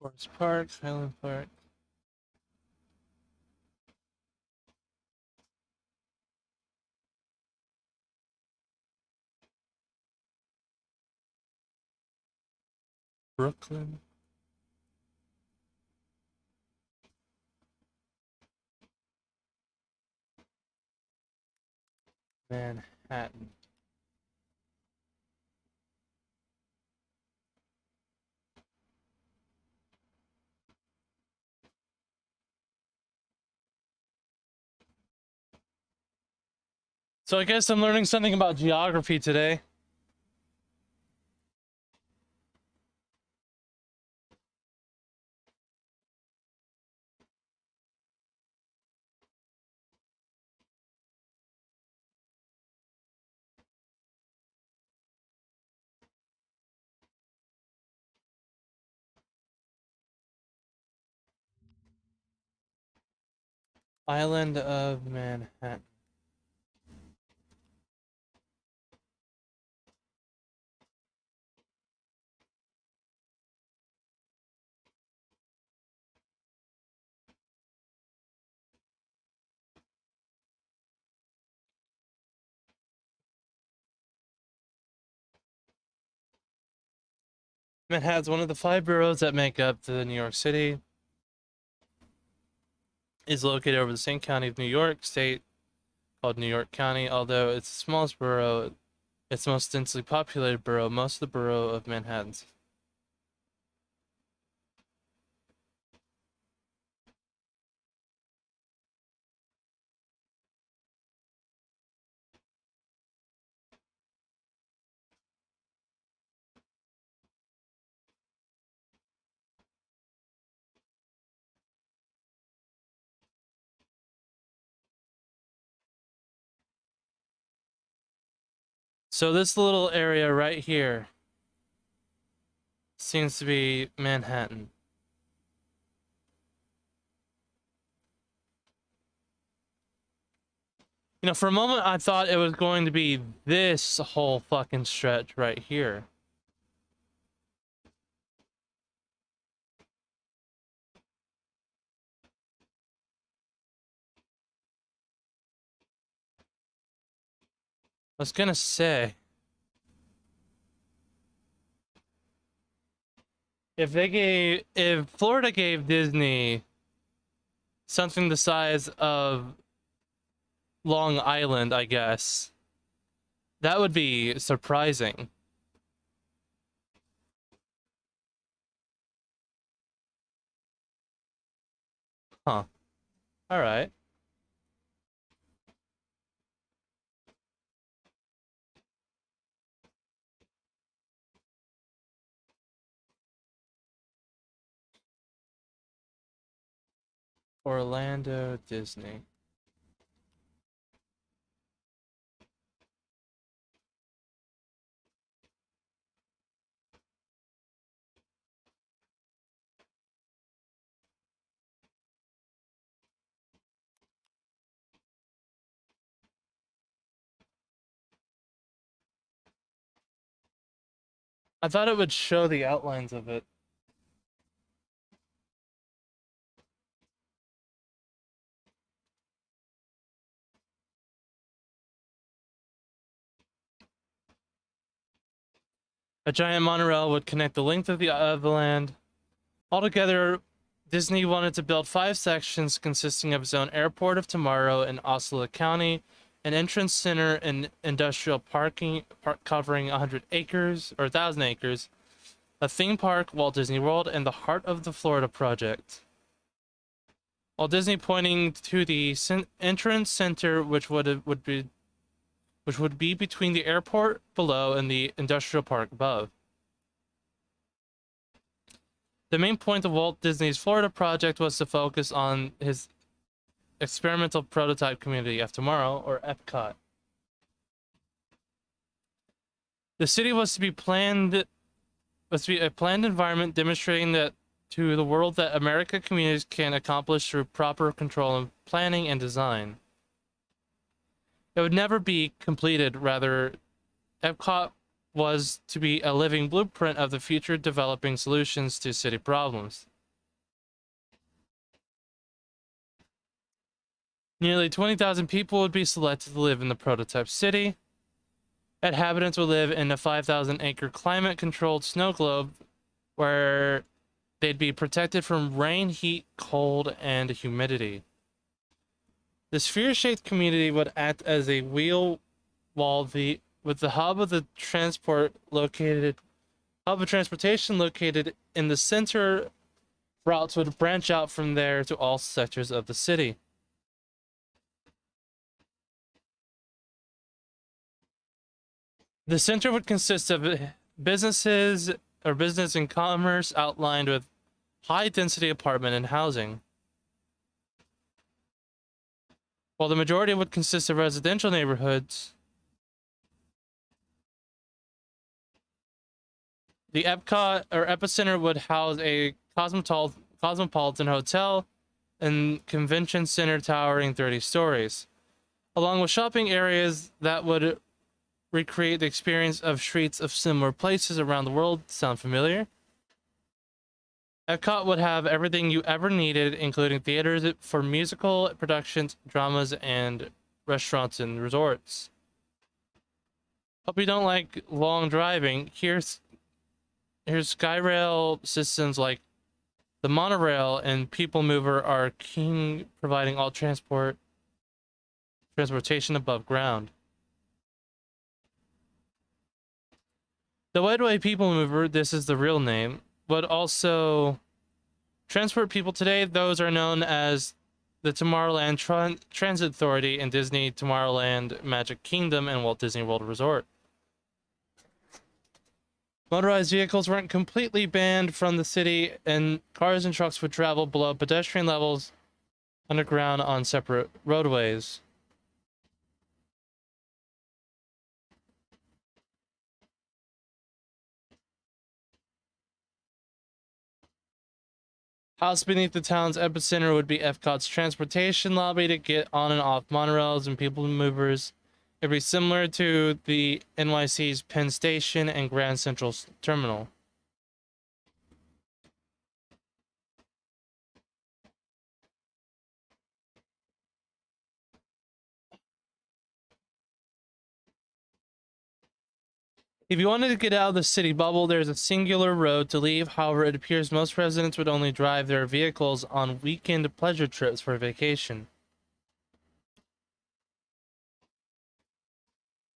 Forest Park, Highland Park. Brooklyn. Manhattan. So I guess I'm learning something about geography today. Island of Manhattan. Manhattan's one of the 5 boroughs that make up the New York City. Is located over the same county of New York State, called New York County. Although it's the smallest borough, it's the most densely populated borough. Most of the borough of Manhattan's. So this little area right here seems to be Manhattan. You know, for a moment I thought it was going to be this whole fucking stretch right here. I was gonna say, if Florida gave Disney something the size of Long Island, I guess, that would be surprising. Huh. All right. Orlando, Disney. I thought it would show the outlines of it. A giant monorail would connect the length of the land. Altogether, Disney wanted to build 5 sections consisting of its own airport of tomorrow in Osceola County, an entrance center and industrial park covering 100 acres or 1,000 acres, a theme park, Walt Disney World, and the heart of the Florida project. Walt Disney pointing to the entrance center, which would be between the airport below and the industrial park above. The main point of Walt Disney's Florida project was to focus on his experimental prototype community of tomorrow, or Epcot. The city was to be a planned environment demonstrating that to the world that American communities can accomplish through proper control of planning and design. It would never be completed, rather, Epcot was to be a living blueprint of the future, developing solutions to city problems. Nearly 20,000 people would be selected to live in the prototype city. Inhabitants would live in a 5,000-acre climate-controlled snow globe where they'd be protected from rain, heat, cold, and humidity. The sphere-shaped community would act as a wheel wall with the hub of transportation located in the center. Routes would branch out from there to all sectors of the city. The center would consist of business and commerce outlined with high-density apartment and housing, while the majority would consist of residential neighborhoods. The Epcot or Epicenter would house a cosmopolitan hotel, and convention center towering 30 stories, along with shopping areas that would recreate the experience of streets of similar places around the world. Sound familiar? Epcot would have everything you ever needed, including theaters for musical productions, dramas, and restaurants and resorts. Hope you don't like long driving. Here's Skyrail systems like the monorail and People Mover are keen, providing all transportation above ground. The Wideway People Mover, this is the real name, would also transport people today. Those are known as the Tomorrowland Transit Authority and Disney Tomorrowland Magic Kingdom and Walt Disney World Resort. Motorized vehicles weren't completely banned from the city, and cars and trucks would travel below pedestrian levels underground on separate roadways. House beneath the town's epicenter would be Epcot's transportation lobby to get on and off monorails and people movers. It'd be similar to the NYC's Penn Station and Grand Central Terminal. If you wanted to get out of the city bubble, there's a singular road to leave. However, it appears most residents would only drive their vehicles on weekend pleasure trips for vacation.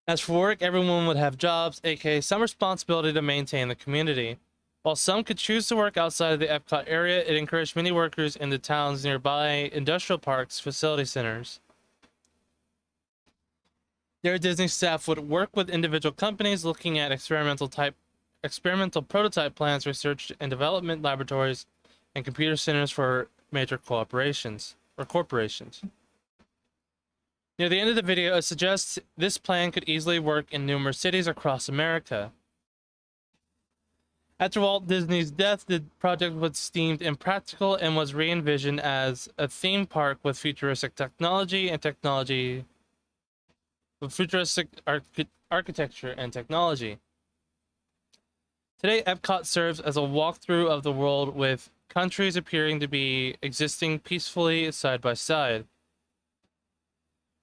As for work, everyone would have jobs, aka some responsibility to maintain the community. While some could choose to work outside of the Epcot area, it encouraged many workers in the town's nearby industrial parks, facility centers. Their Disney staff would work with individual companies looking at experimental prototype plans, research and development laboratories, and computer centers for major corporations. Near the end of the video, it suggests this plan could easily work in numerous cities across America. After Walt Disney's death, the project was deemed impractical and was re-envisioned as a theme park with futuristic architecture and technology. Today, Epcot serves as a walkthrough of the world, with countries appearing to be existing peacefully side by side.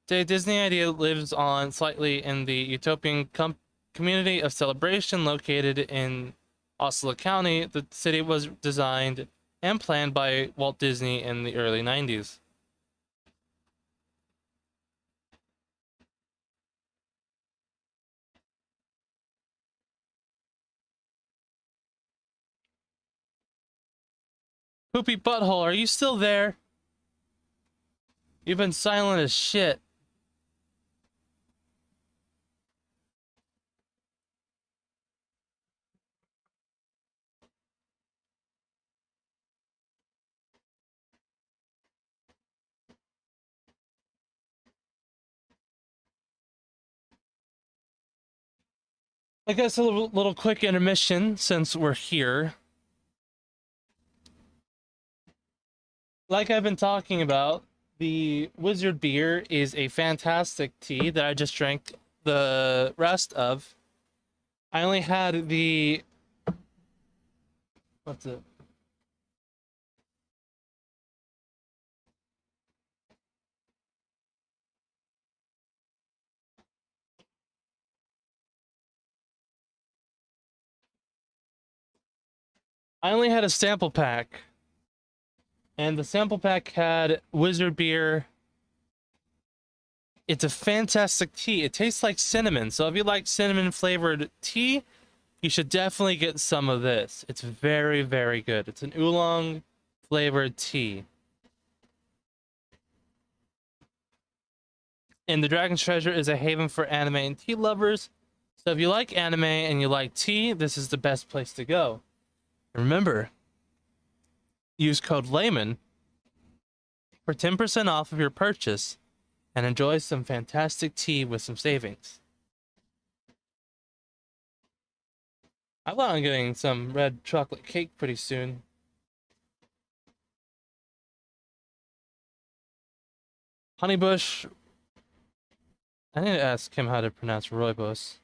Today, Disney idea lives on slightly in the utopian community of celebration located in Osceola County. The city was designed and planned by Walt Disney in the early 90s. Poopy Butthole, are you still there? You've been silent as shit. I guess a little quick intermission since we're here. Like I've been talking about, the Wizard beer is a fantastic tea that I just drank the rest of. I only had the... What's it? I only had a sample pack. And the sample pack had Wizard beer. It's a fantastic tea. It tastes like cinnamon. So if you like cinnamon flavored tea, you should definitely get some of this. It's very, very good. It's an oolong flavored tea. And the Dragon's Treasure is a haven for anime and tea lovers. So if you like anime and you like tea, this is the best place to go. Remember, use code LAYMAN for 10% off of your purchase and enjoy some fantastic tea with some savings. I plan on getting some red chocolate cake pretty soon. Honeybush. I need to ask him how to pronounce rooibos.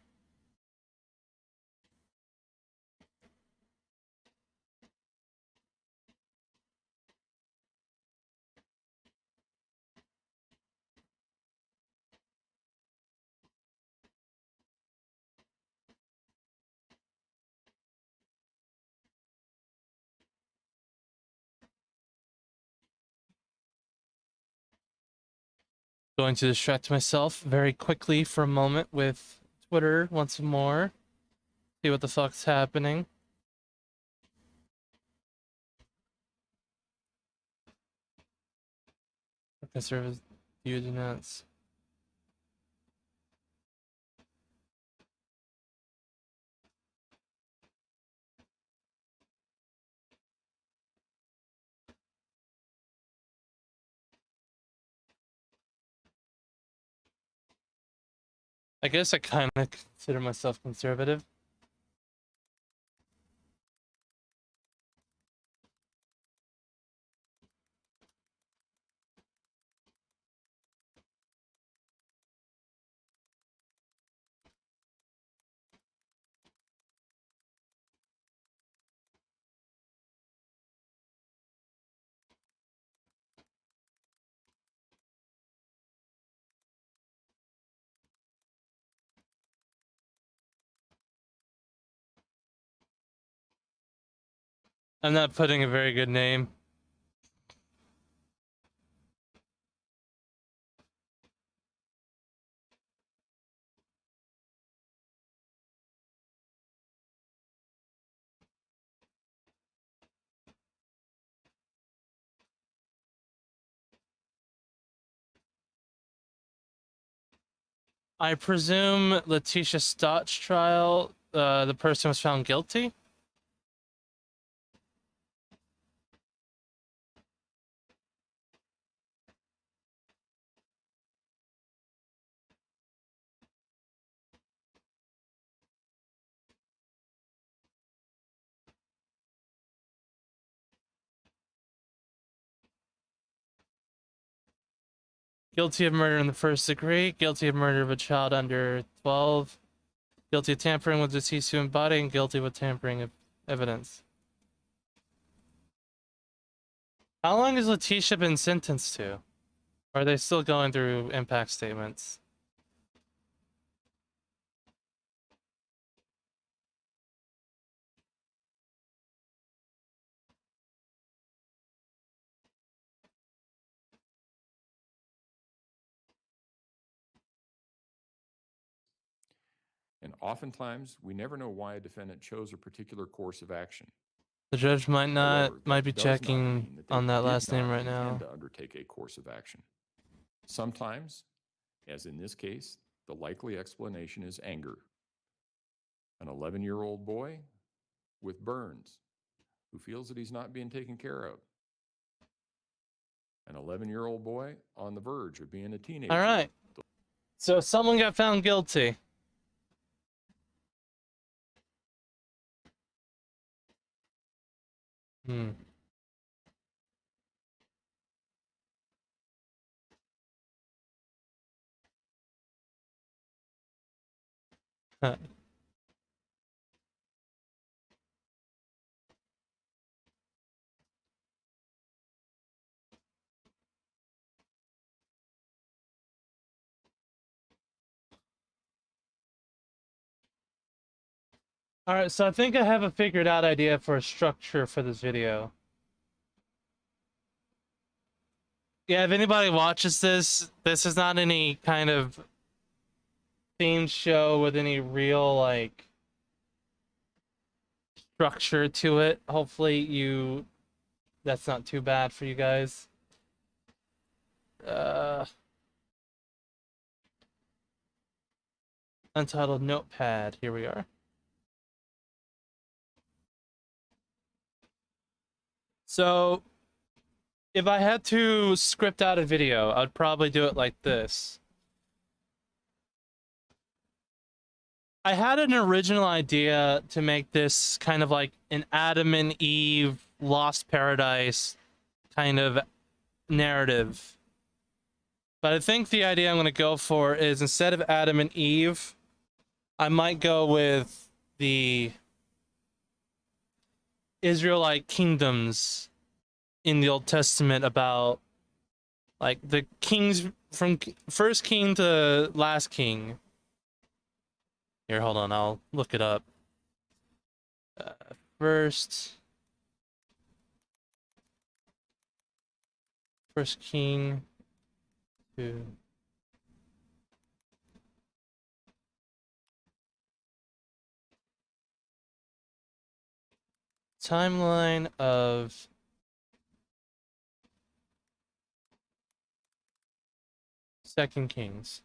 Going to distract myself very quickly for a moment with Twitter once more. See what the fuck's happening. Conservative view denounce. I guess I kind of consider myself conservative. I'm not putting a very good name. I presume Letitia Stott's trial, the person was found guilty? Guilty of murder in the first degree, guilty of murder of a child under 12, guilty of tampering with deceased human body, and guilty with tampering of evidence. How long has Letitia been sentenced to? Or are they still going through impact statements? And oftentimes, we never know why a defendant chose a particular course of action. The judge might However, might be that does not checking mean that they on that did last name not right now. intend to undertake a course of action. Sometimes, as in this case, the likely explanation is anger. An 11-year-old boy with burns who feels that he's not being taken care of. An 11-year-old boy on the verge of being a teenager. All right. So someone got found guilty. Hmm. Huh. All right, so I think I have a figured out idea for a structure for this video. Yeah, if anybody watches this, this is not any kind of themed show with any real, like, structure to it. Hopefully that's not too bad for you guys. Untitled notepad, here we are. So, if I had to script out a video, I'd probably do it like this. I had an original idea to make this kind of like an Adam and Eve Lost Paradise kind of narrative. But I think the idea I'm going to go for is instead of Adam and Eve, I might go with the Israelite kingdoms in the Old Testament, about like the kings from first king to last king. Here, hold on, I'll look it up. First king to timeline of Second Kings.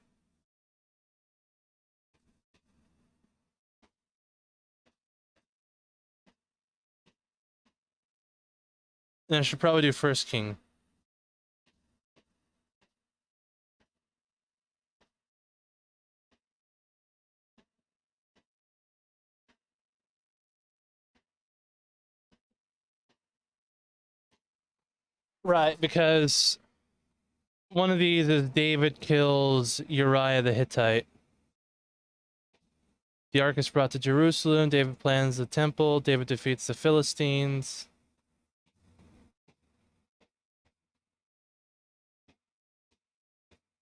Then I should probably do First King. Right, because one of these is David kills Uriah the Hittite. The ark is brought to Jerusalem. David plans the temple. David defeats the Philistines.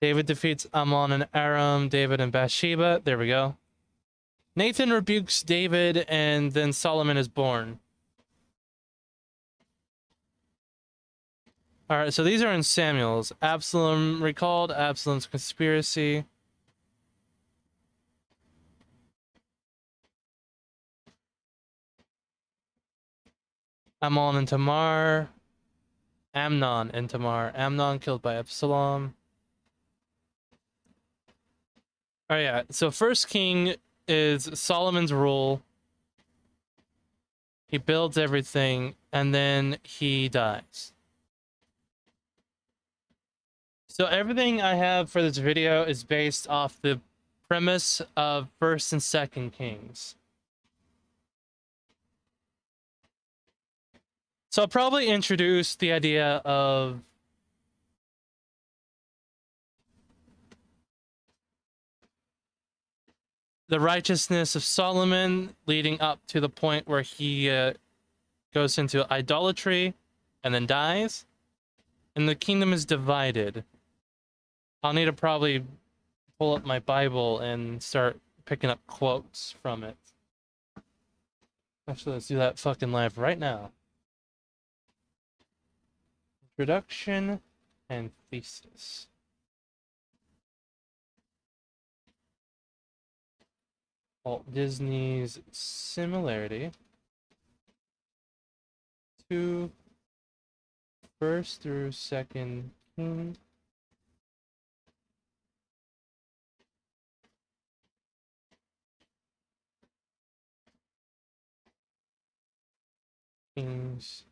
David defeats Ammon and Aram. David and Bathsheba. There we go. Nathan rebukes David, and then Solomon is born. All right, so these are in Samuel's. Absalom recalled. Absalom's conspiracy. Amnon and Tamar. Amnon and Tamar. Amnon killed by Absalom. Oh yeah, so First King is Solomon's rule. He builds everything, and then he dies. So everything I have for this video is based off the premise of First and Second Kings. So I'll probably introduce the idea of the righteousness of Solomon leading up to the point where he goes into idolatry and then dies, and the kingdom is divided. I'll need to probably pull up my Bible and start picking up quotes from it. Actually, let's do that fucking live right now. Introduction and thesis. Walt Disney's similarity to First through Second King. Kings.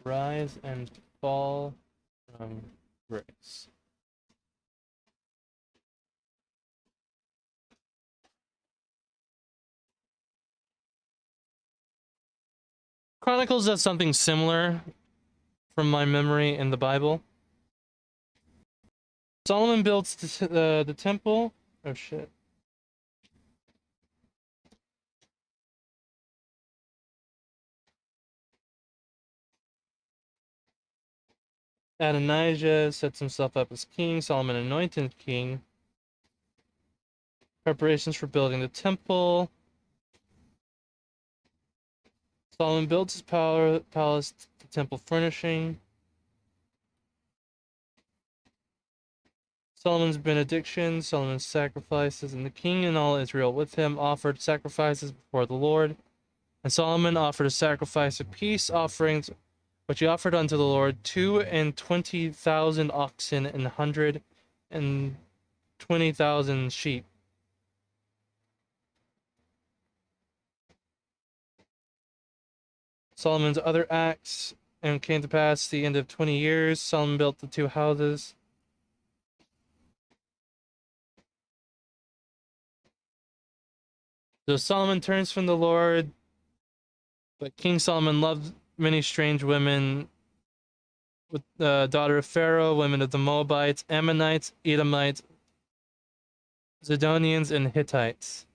Rise and fall from grace. Chronicles does something similar from my memory in the Bible. Solomon builds the temple. Oh shit. Adonijah sets himself up as king. Solomon anointed king. Preparations for building the temple. Solomon builds his palace, the temple furnishing. Solomon's benediction, Solomon's sacrifices, and the king and all Israel with him offered sacrifices before the Lord. And Solomon offered a sacrifice of peace offerings, which he offered unto the Lord 22,000 oxen and 120,000 sheep. Solomon's other acts, and came to pass the end of 20 years, Solomon built the two houses. So Solomon turns from the Lord, but King Solomon loved many strange women with the daughter of Pharaoh, women of the Moabites, Ammonites, Edomites, Zidonians, and Hittites.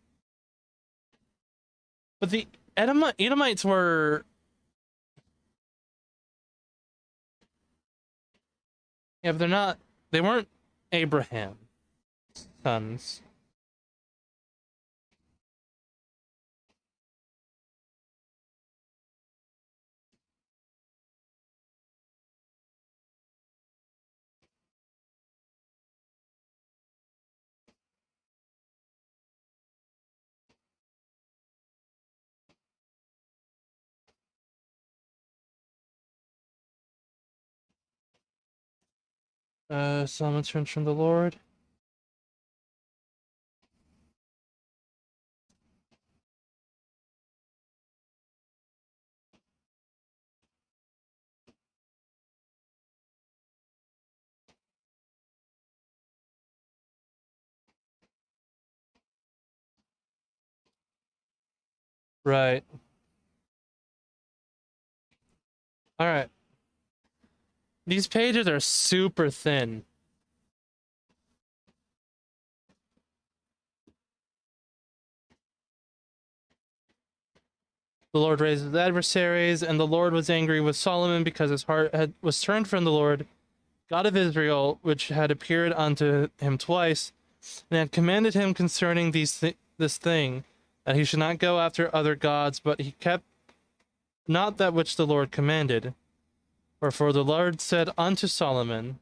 But the Edomites were... Yeah, but they're not... They weren't Abraham's sons. Solomon turned from the Lord. Right. Alright. These pages are super thin. The Lord raised his adversaries, and the Lord was angry with Solomon because his heart was turned from the Lord, God of Israel, which had appeared unto him twice, and had commanded him concerning this thing, that he should not go after other gods, but he kept not that which the Lord commanded. Wherefore the Lord said unto Solomon,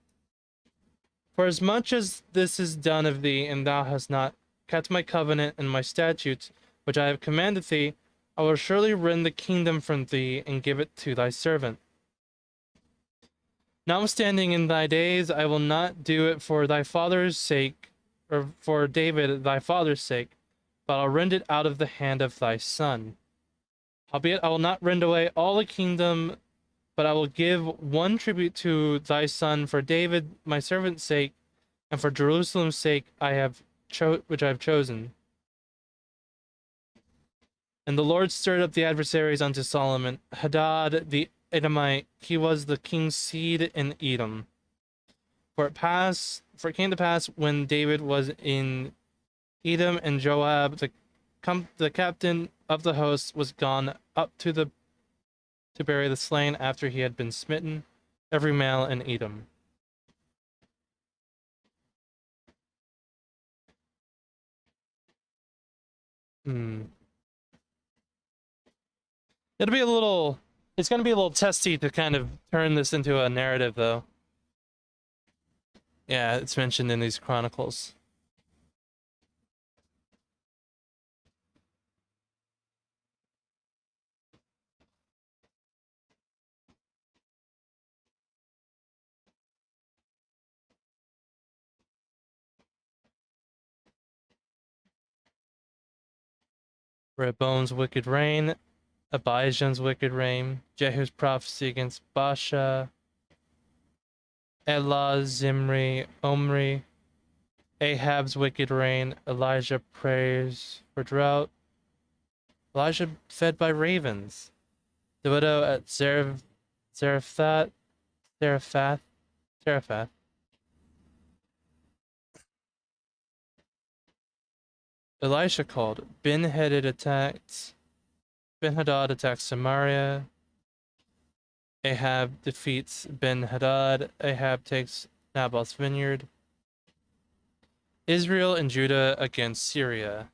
Forasmuch as this is done of thee, and thou hast not kept my covenant and my statutes, which I have commanded thee, I will surely rend the kingdom from thee, and give it to thy servant. Notwithstanding in thy days, I will not do it for thy father's sake, or for David thy father's sake, but I'll rend it out of the hand of thy son. Howbeit I will not rend away all the kingdom, but I will give one tribute to thy son for David my servant's sake, and for Jerusalem's sake which I have chosen. And the Lord stirred up the adversaries unto Solomon. Hadad the Edomite, he was the king's seed in Edom. For it came to pass when David was in Edom, and Joab, the captain of the host, was gone up to bury the slain after he had been smitten, every male in Edom. It's gonna be a little testy to kind of turn this into a narrative, though. Yeah, it's mentioned in these chronicles. Rehoboam's wicked reign, Abijam's wicked reign, Jehu's prophecy against Baasha, Elah, Zimri, Omri, Ahab's wicked reign, Elijah prays for drought, Elijah fed by ravens, the widow at Zarephath, Elisha called. Ben-Hadad attacks Samaria. Ahab defeats Ben-Hadad. Ahab takes Naboth's vineyard. Israel and Judah against Syria.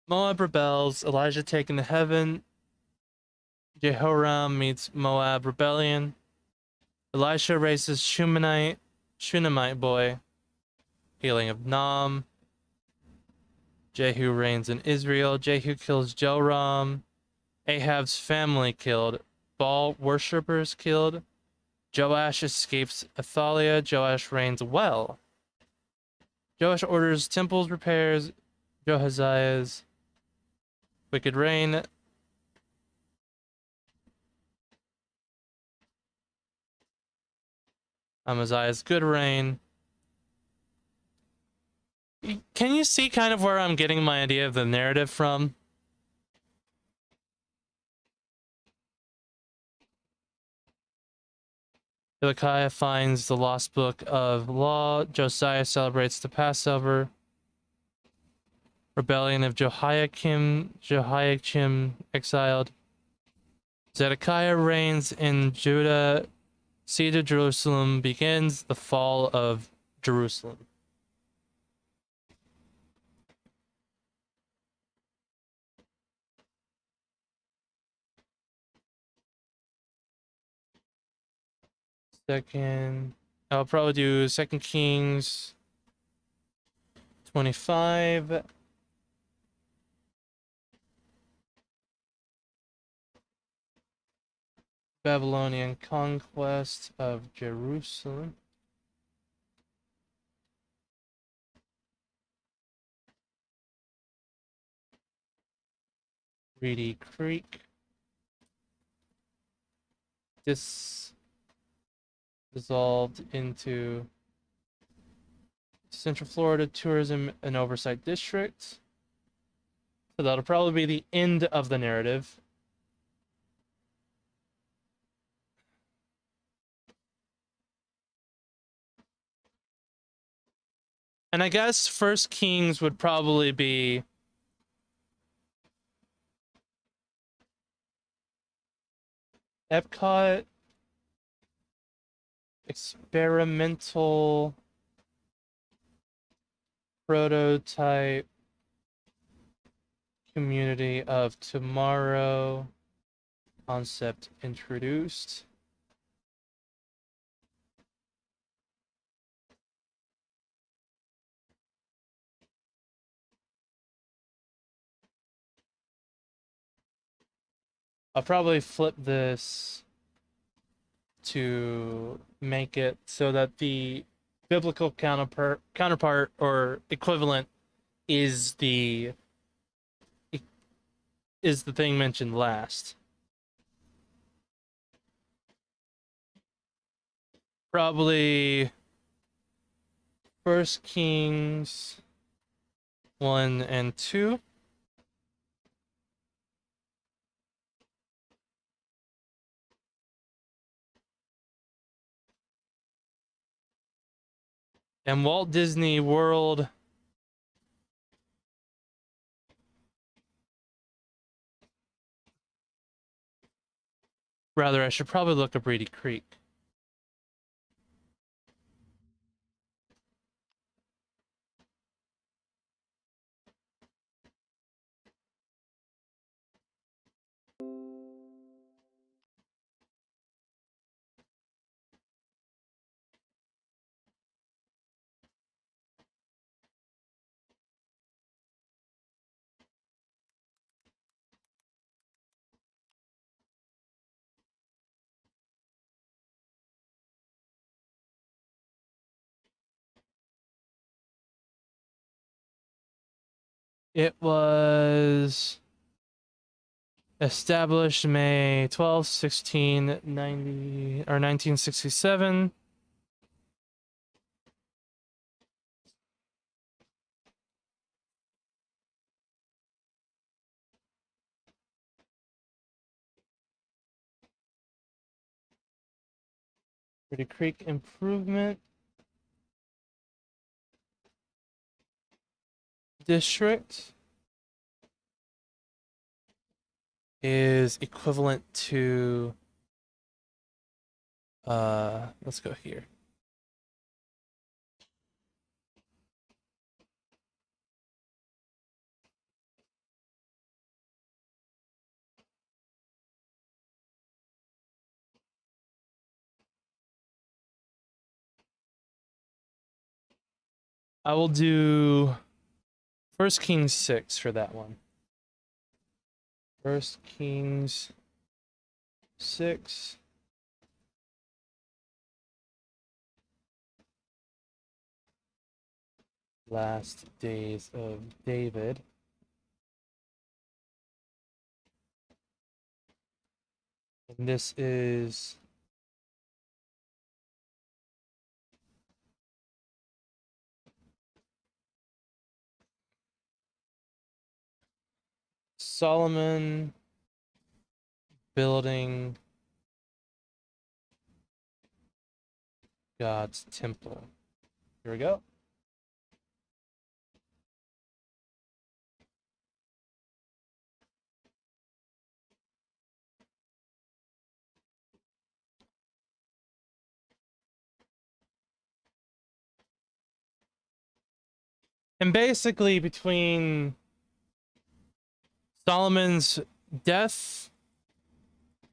Moab rebels. Elijah taken to heaven. Jehoram meets Moab rebellion. Elisha raises Shunammite boy. Healing of Nam. Jehu reigns in Israel. Jehu kills Joram. Ahab's family killed. Baal worshippers killed. Joash escapes Athaliah. Joash reigns well. Joash orders temples repairs. Jehaziah's wicked reign. Amaziah's good reign. Can you see kind of where I'm getting my idea of the narrative from? Hilkiah finds the lost book of law. Josiah celebrates the Passover. Rebellion of Jehoiakim exiled. Zedekiah reigns in Judah. Siege of Jerusalem begins. The fall of Jerusalem. Second, I'll probably do 2 Kings 25. Babylonian conquest of Jerusalem. Reedy Creek. This dissolved into Central Florida Tourism and Oversight District. So that'll probably be the end of the narrative. And I guess 1 Kings would probably be Epcot, experimental prototype, community of tomorrow, concept introduced. I'll probably flip this to make it so that the biblical counterpart or equivalent is the thing mentioned last. Probably 1 Kings 1 and 2. And Walt Disney World. Rather, I should probably look up Reedy Creek. It was established May 12, 1690 or 1967. Reedy Creek Improvement District is equivalent to let's go here. I will do 1 Kings 6 for that one. 1 Kings 6. Last days of David. And this is Solomon building God's temple. Here we go. And basically between Solomon's death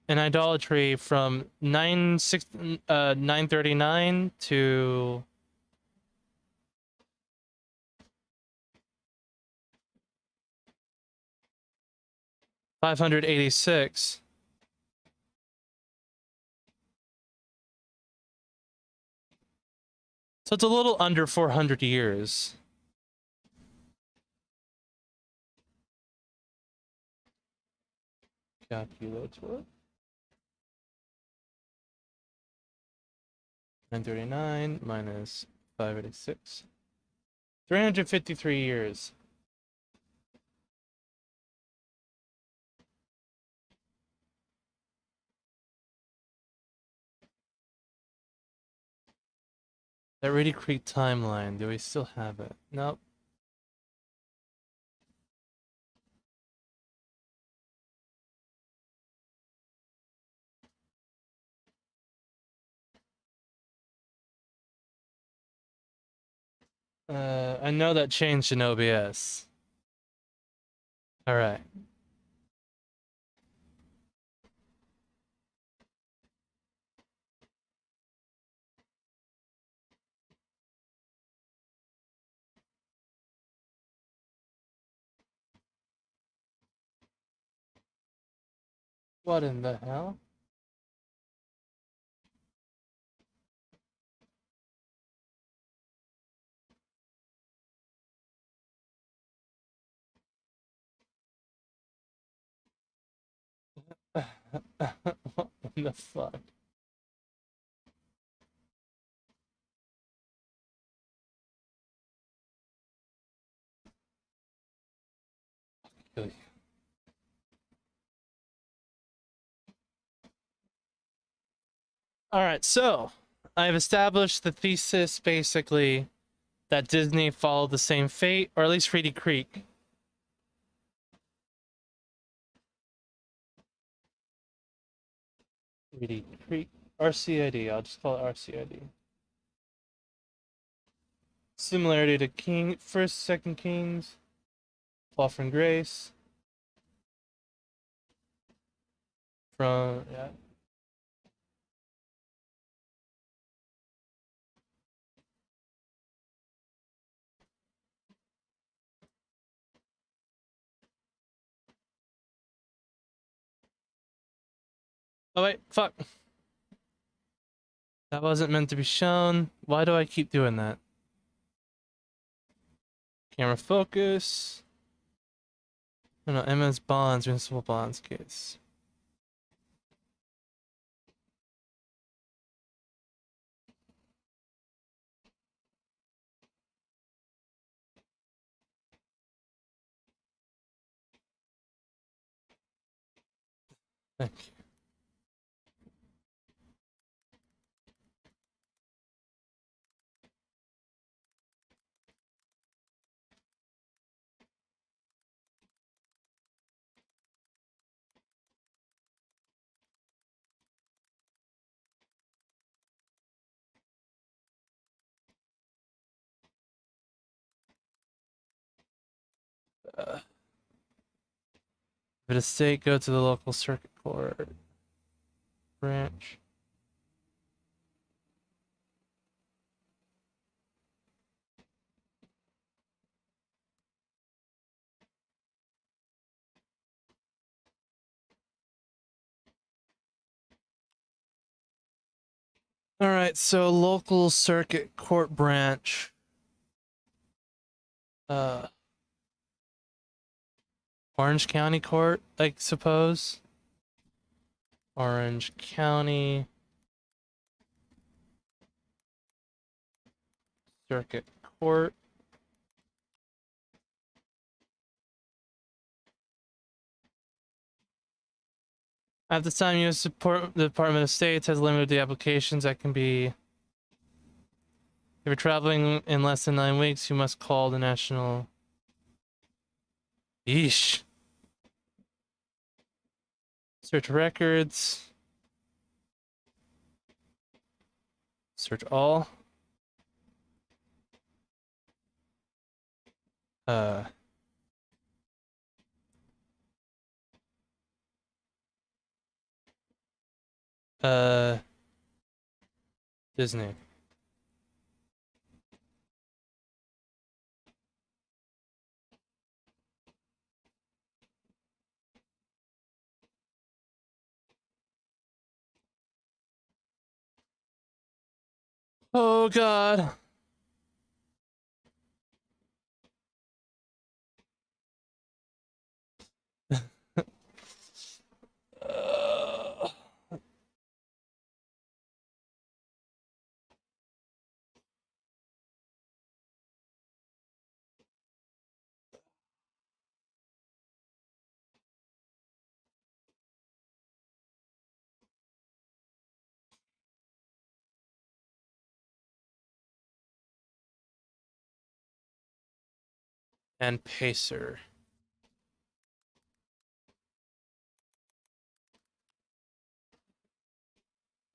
and idolatry from 939 to 586. So it's a little under 400 years. Calculator. 939 minus 586. 353 years. That Reedy Creek timeline, do we still have it? Nope. I know that changed in OBS. All right. What in the hell? What in the fuck? Kill you. All right, so I've established the thesis basically that Disney followed the same fate, or at least Reedy Creek. Reedy Creek, RCID, I'll just call it RCID. Similarity to First, Second Kings, Fall from Grace. From, yeah. Oh wait, fuck. That wasn't meant to be shown. Why do I keep doing that? Camera focus. No, no, MS bonds, municipal bonds case. Thank you. If it is state, go to the local circuit court branch. All right, so local circuit court branch. Orange County Court, I suppose. Orange County Circuit Court. At this time, U.S. Department of State has limited the applications that can be you're traveling in less than 9 weeks, you must call the national. Yeesh. Search records. Search all. Uh. Disney. Oh God. Uh, and Pacer.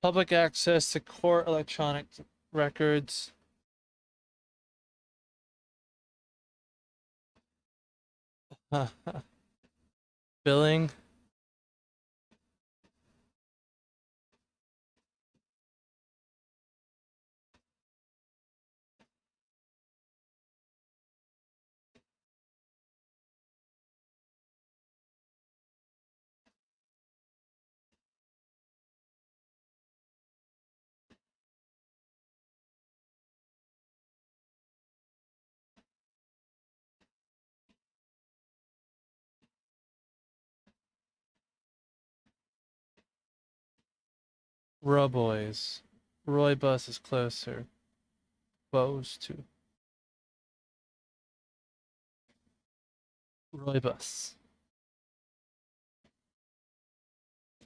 Public access to core electronic records. Billing. Roboys. Roy bus is closer. Bows to Roy bus.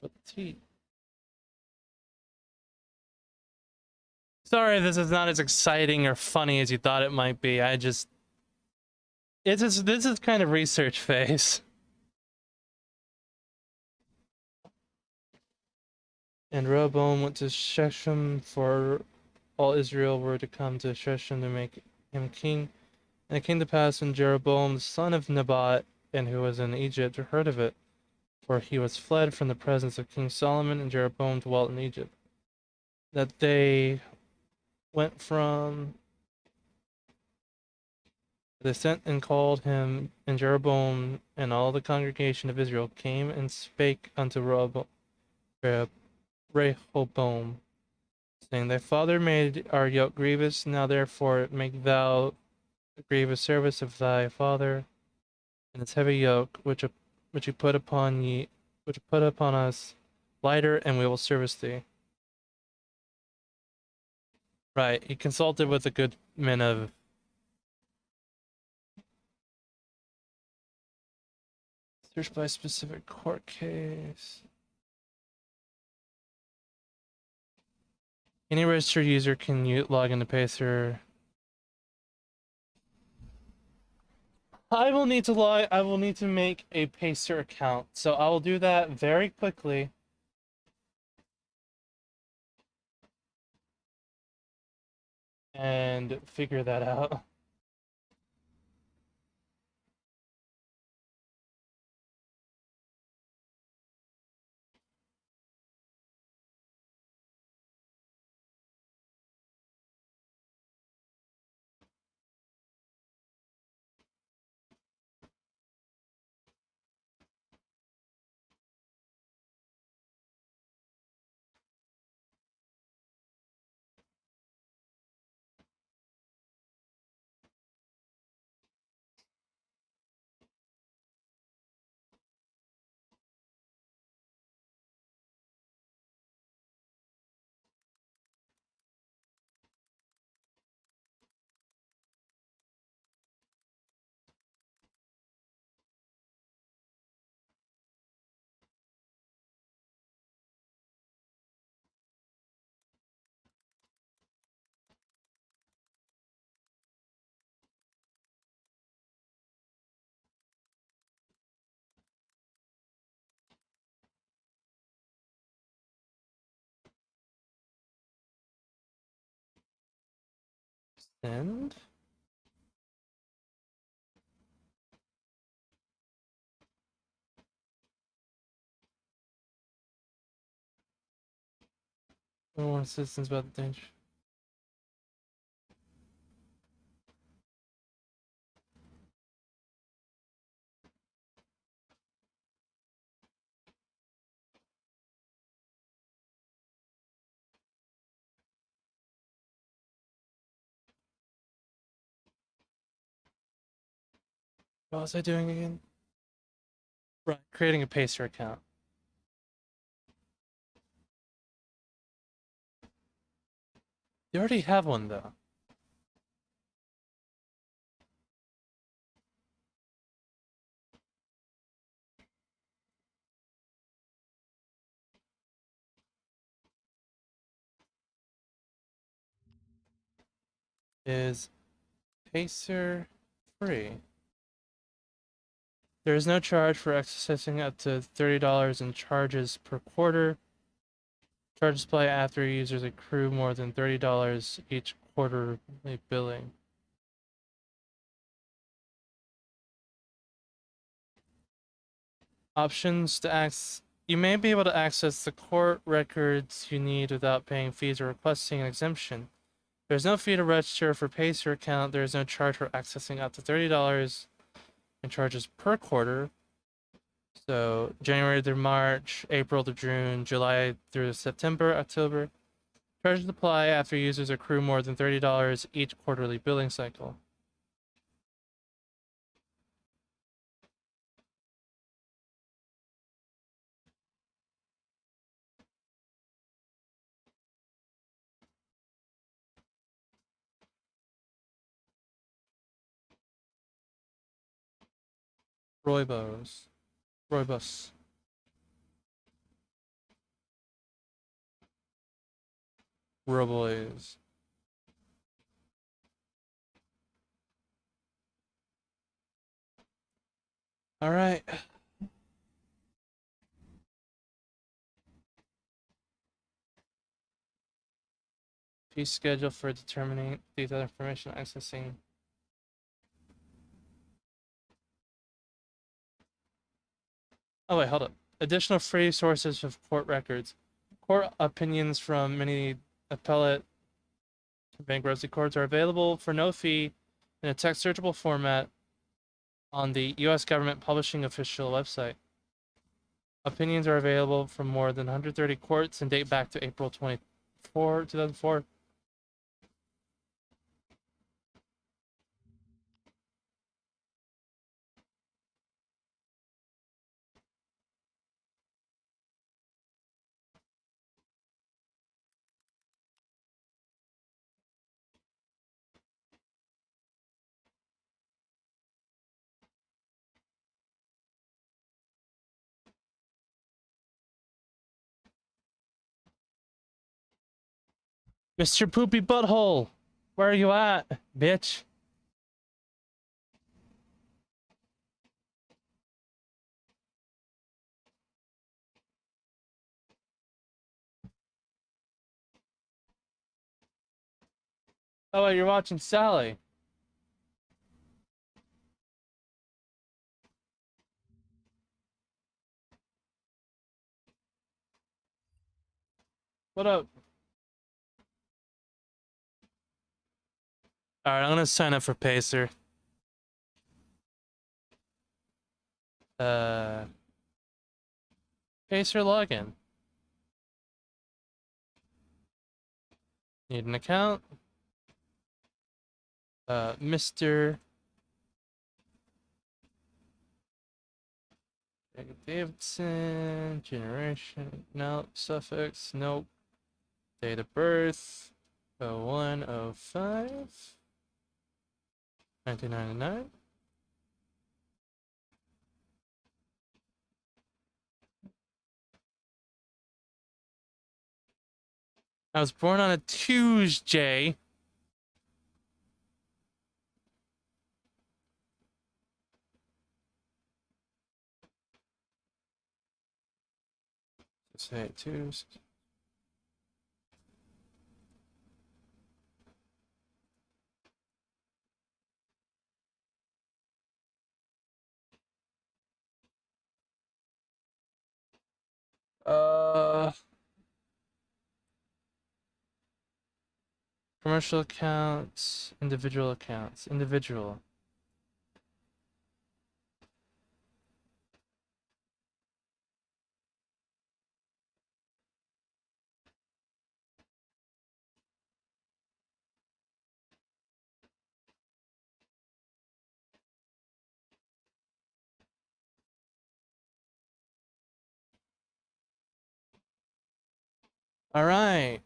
Put the T. Sorry, this is not as exciting or funny as you thought it might be. This is kind of research phase. And Rehoboam went to Shechem, for all Israel were to come to Shechem to make him king. And it came to pass when Jeroboam the son of Nebat, and who was in Egypt, heard of it, for he was fled from the presence of King Solomon, and Jeroboam dwelt in Egypt, that they went from. They sent and called him, and Jeroboam and all the congregation of Israel came and spake unto Rehoboam, saying, Thy father made our yoke grievous, now therefore make thou a grievous service of thy father, and its heavy yoke which he put upon us lighter, and we will service thee. Right, he consulted with the good men of. Search by specific court case. Any registered user can log into Pacer. I will need to make a Pacer account, so I will do that very quickly. And figure that out. And I don't want assistance about the danger. What was I doing again? Right, creating a Pacer account. You already have one though. Is Pacer free? There is no charge for accessing up to $30 in charges per quarter. Charges apply after users accrue more than $30 each quarterly billing. Options to access. You may be able to access the court records you need without paying fees or requesting an exemption. There's no fee to register for Pacer account. There is no charge for accessing up to $30 in charges per quarter. So January through March, April to June, July through September, October. Charges apply after users accrue more than $30 each quarterly billing cycle. Roybos. Roybos. Roboys. All right. Fee schedule for determining detailed information accessing. Oh wait, hold up. Additional free sources of court records. Court opinions from many appellate bankruptcy courts are available for no fee in a text searchable format on the U.S. government publishing official website. Opinions are available from more than 130 courts and date back to April 24, 2004. Mr. Poopy Butthole, where are you at, bitch? Oh, wait, you're watching Sally. What up? Alright, I'm gonna sign up for Pacer. Pacer login. Need an account. Mr. Davidson, generation, no, suffix, nope. Date of birth, 0105, 1999. I was born on a Tuesday. Say Tuesday. Commercial accounts, individual accounts, individual. All right.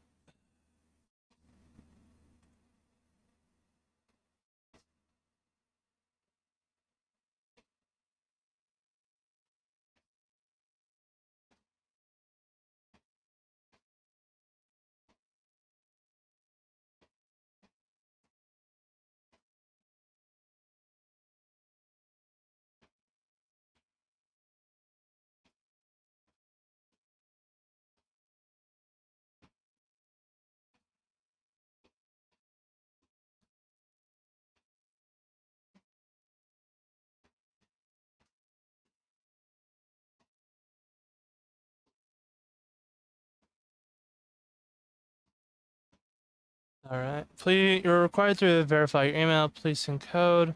All right. Please, you're required to verify your email. Please send code.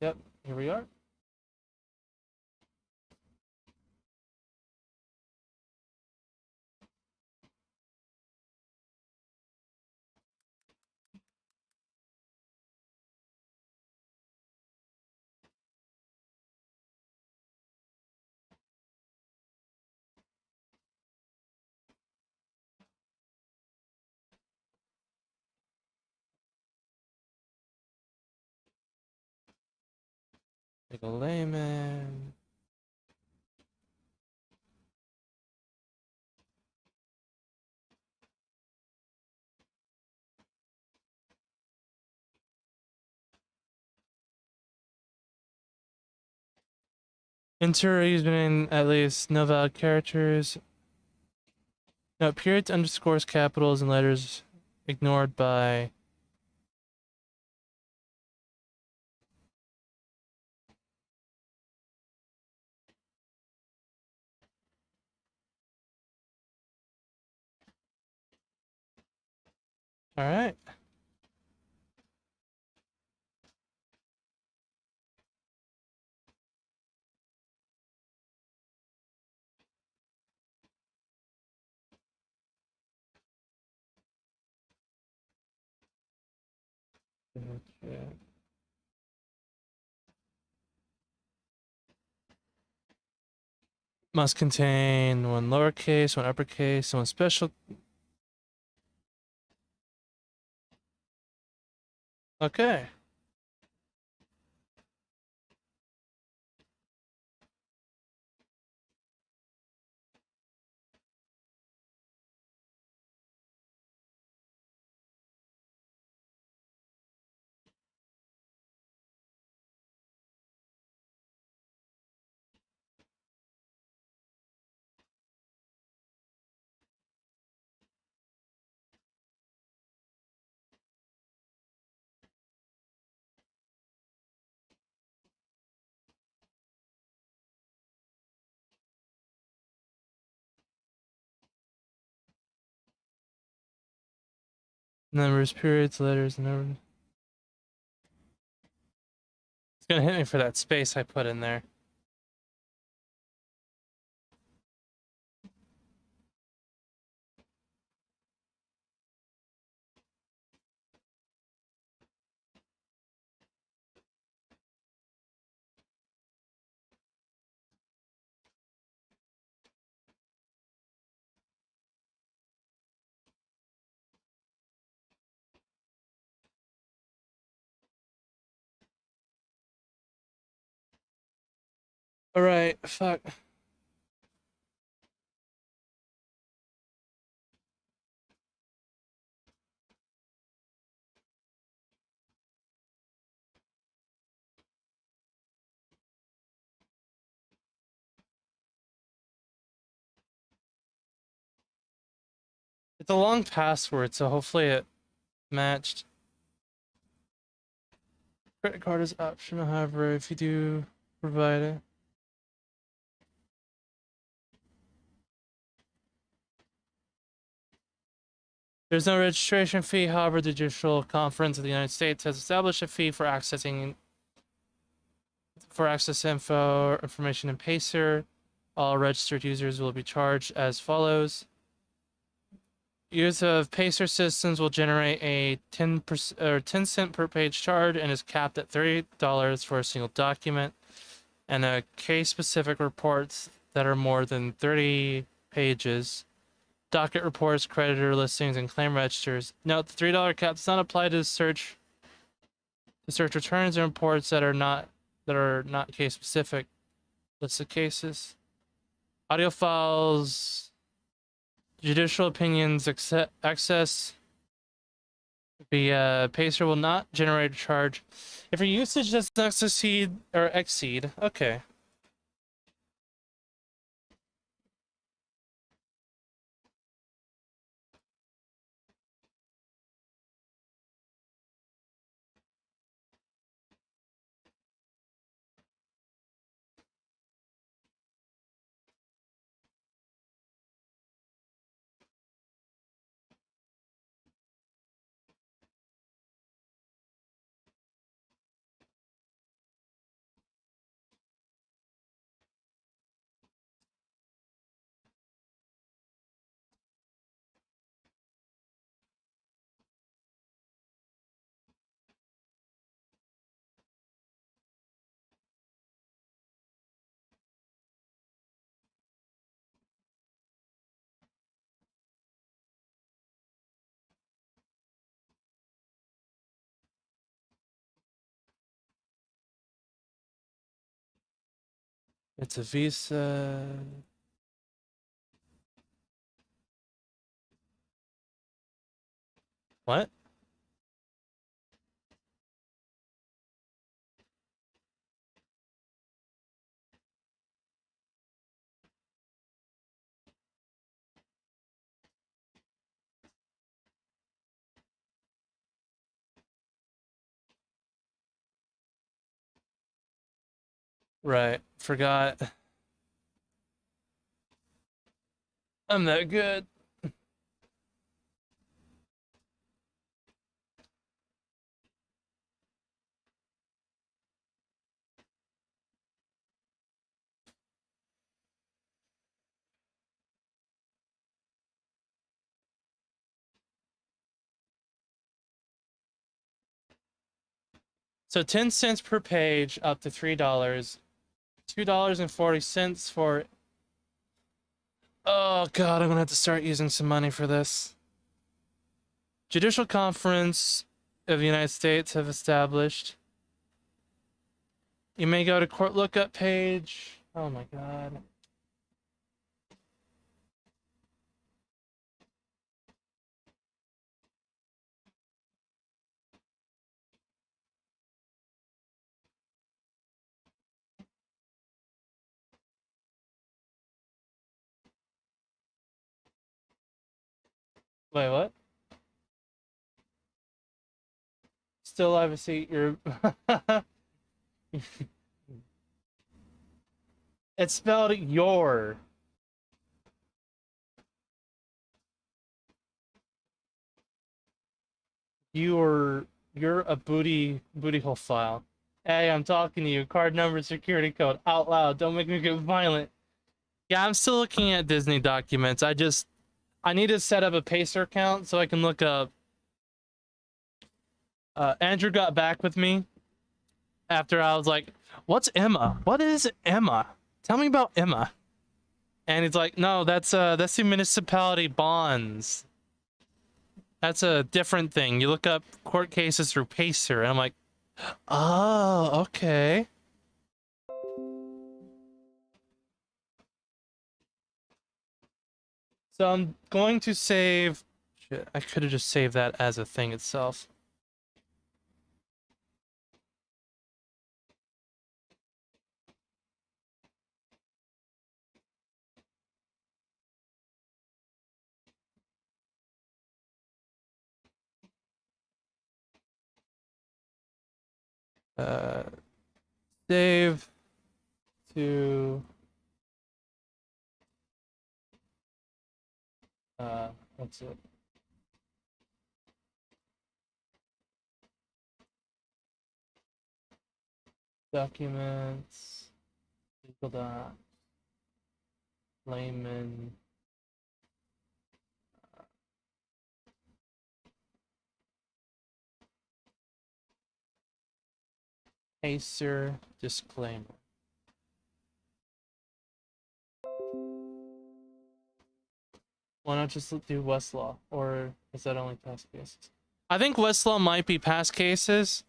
Yep. Here we are. Like a layman. Enter using at least no valid characters. No, periods, underscores, capitals, and letters ignored by. All right. Okay. Must contain one lowercase, one uppercase, one special. Okay. Numbers, periods, letters, numbers. It's gonna hit me for that space I put in there. All right. Fuck. It's a long password, so hopefully it matched. Credit card is optional, however, if you do provide it. There's no registration fee. However, the Judicial Conference of the United States has established a fee for access info information in Pacer. All registered users will be charged as follows. Use of Pacer systems will generate a 10 cent per page charge and is capped at $30 for a single document. And case-specific reports that are more than 30 pages. Docket reports, creditor listings, and claim registers. Note the $3 cap does not apply to search returns and reports that are not case-specific. List of cases. Audio files, judicial opinions, access via Pacer will not generate a charge if your usage does not exceed. Okay. It's a Visa. What? Right. Forgot. I'm that good. So 10 cents per page up to $3. $2.40 for. Oh god, I'm gonna have to start using some money for this. Judicial Conference of the United States have established. You may go to court lookup page. Oh my god. Wait, what? Still have a seat. You're. It's spelled your. You're a booty hole file. Hey, I'm talking to you. Card number, security code, out loud. Don't make me get violent. Yeah, I'm still looking at Disney documents. I need to set up a Pacer account so I can look up. Andrew got back with me after I was like, "What's Emma? What is Emma? Tell me about Emma." And he's like, "No, that's the municipality bonds. That's a different thing. You look up court cases through Pacer." And I'm like, "Oh, okay." So I'm going to save. Shit, I could have just saved that as a thing itself. Save to what's it? Documents. Legal doc. Layman. Pacer. Disclaimer. Why not just do Westlaw? Or is that only past cases? I think Westlaw might be past cases.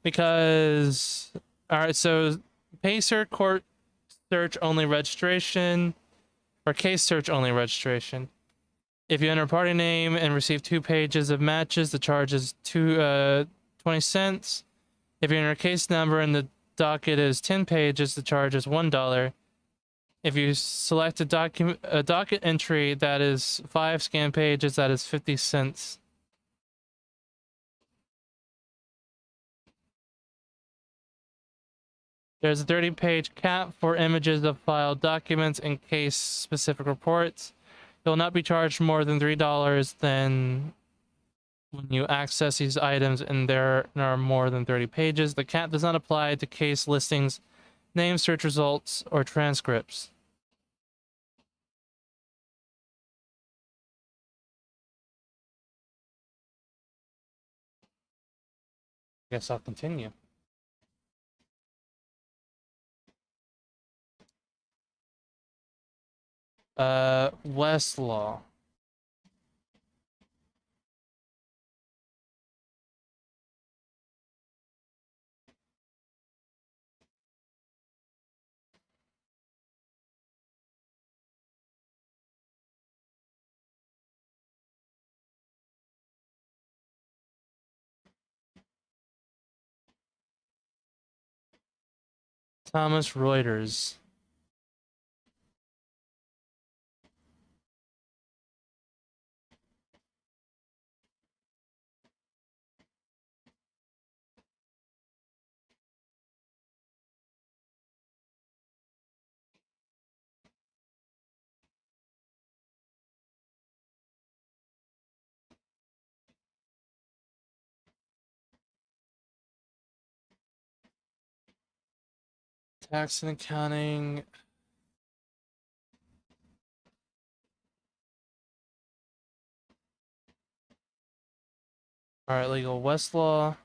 Because... Alright, so... Pacer, court search only registration. Or case search only registration. If you enter a party name and receive 2 pages of matches, the charge is 20 cents. If you enter a case number and the docket is 10 pages, the charge is $1. If you select a docket entry that is 5 scan pages, that is 50 cents. There's a 30-page cap for images of filed documents and case-specific reports. You'll not be charged more than $3 than when you access these items and there are more than 30 pages. The cap does not apply to case listings, names, search results, or transcripts. I guess I'll continue. Westlaw. Thomas Reuters. Tax and accounting. All right, legal Westlaw.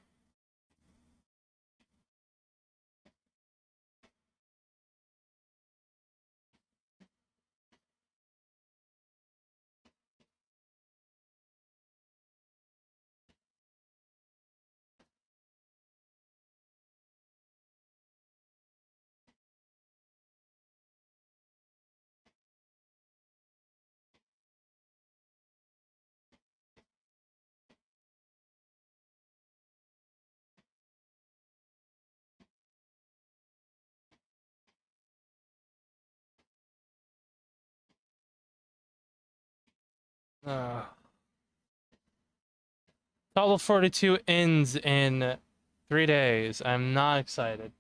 Title 42 ends in 3 days. I'm not excited.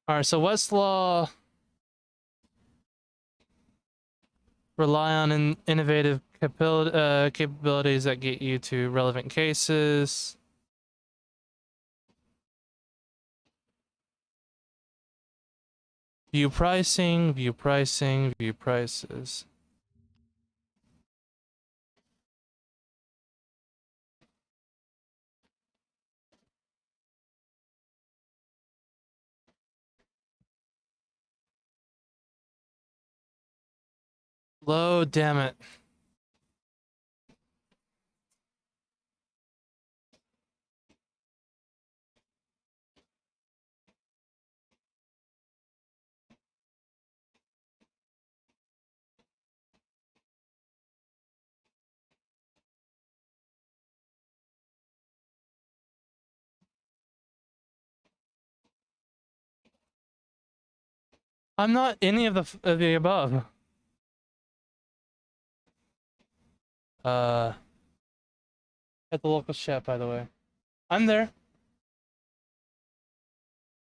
All right, so Westlaw rely on innovative capabilities that get you to relevant cases. View pricing, view pricing, view prices. Low, damn it. I'm not any of the above. At the local chat, by the way. I'm there.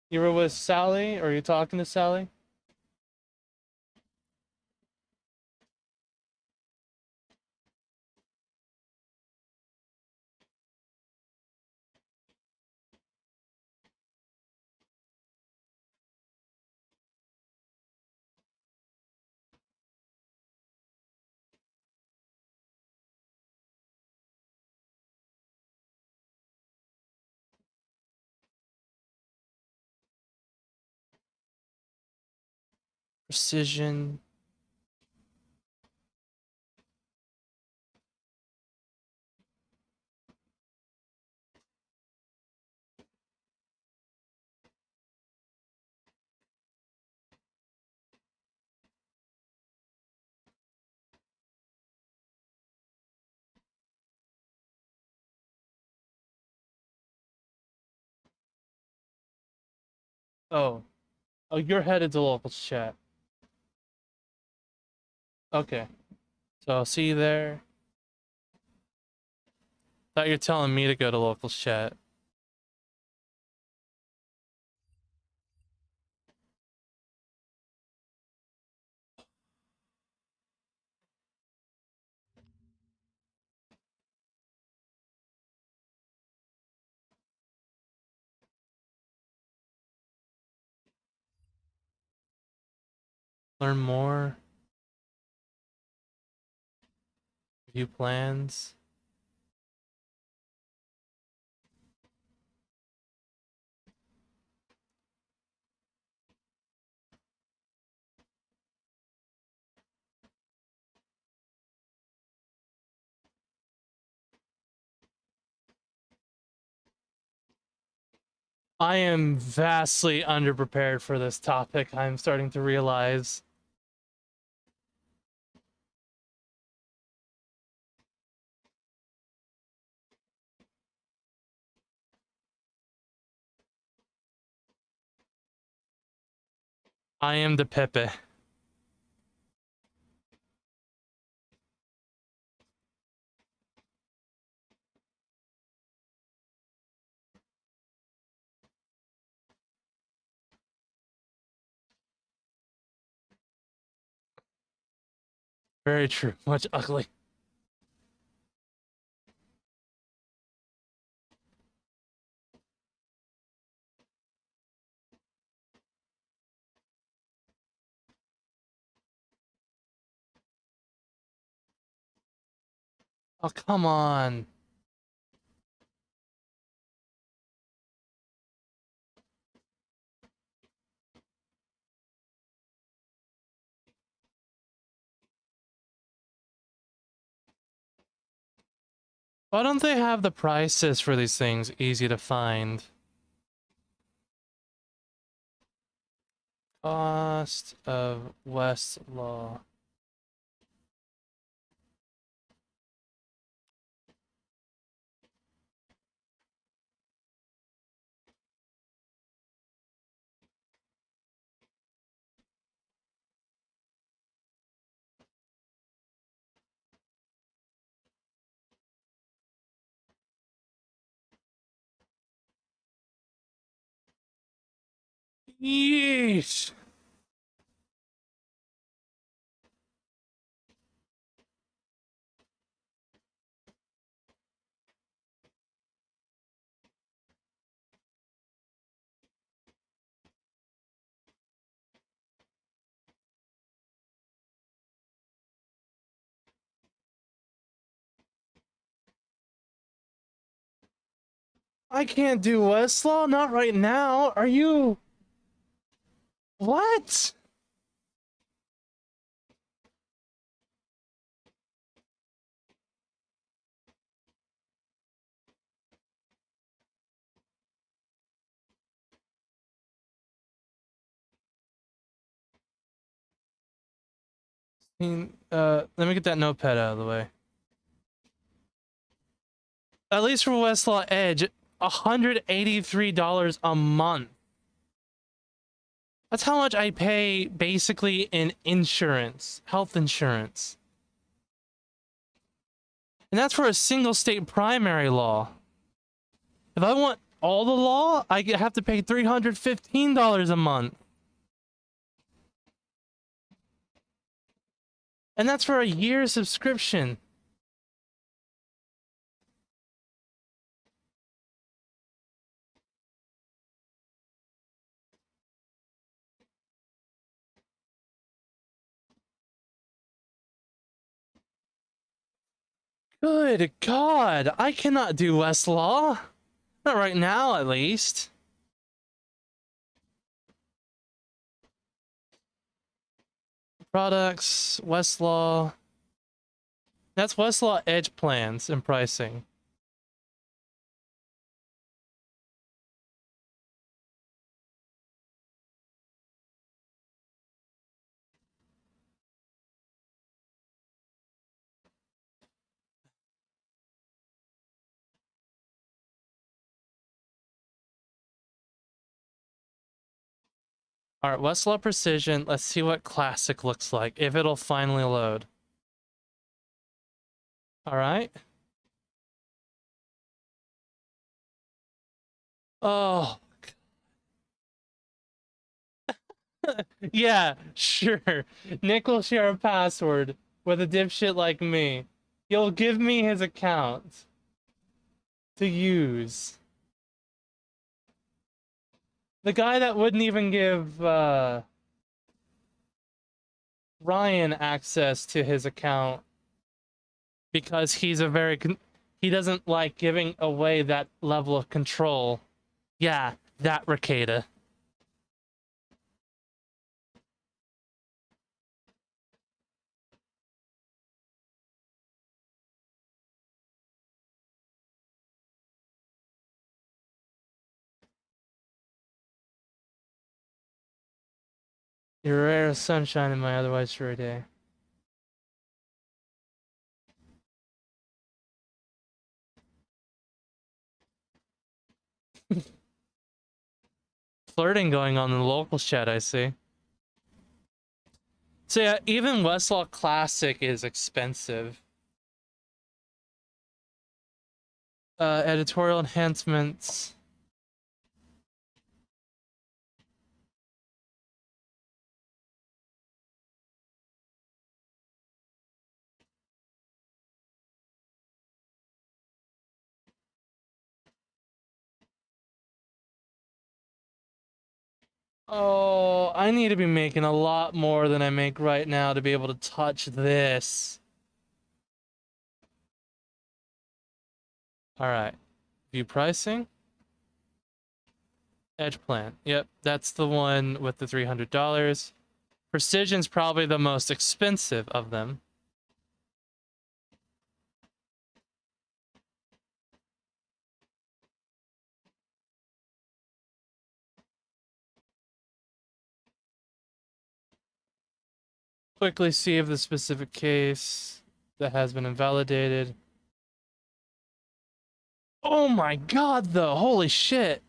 You were with Sally, or are you talking to Sally? Precision. Oh. Oh, you're headed to local chat. Okay. So I'll see you there. Thought you're telling me to go to local chat. Learn more. View plans. I am vastly underprepared for this topic, I'm starting to realize. I am the Pepe. Very true. Much ugly. Oh, come on. Why don't they have the prices for these things easy to find? Cost of Westlaw. Yeesh. I can't do Westlaw, not right now. Are you... What? Let me get that notepad out of the way. At least for Westlaw Edge, $183 a month. That's how much I pay basically in insurance, health insurance. And that's for a single state primary law. If I want all the law, I have to pay $315 a month. And that's for a year subscription. Good God, I cannot do Westlaw. Not right now, at least. Products, Westlaw. That's Westlaw Edge plans and pricing. All right, Westlaw Precision. Let's see what Classic looks like, if it'll finally load. All right. Oh, yeah, sure. Nick will share a password with a dipshit like me. He'll give me his account to use. The guy that wouldn't even give Ryan access to his account because he's a very he doesn't like giving away that level of control. Yeah, that Ricada. You're a rare sunshine in my otherwise dreary day. Flirting going on in the local chat, I see. So yeah, even Westlaw Classic is expensive. Editorial enhancements. Oh, I need to be making a lot more than I make right now to be able to touch this. All right. View pricing. Edge plan. Yep, that's the one with the $300. Precision's probably the most expensive of them. Quickly see if the specific case that has been invalidated. Oh my god, though. Holy shit.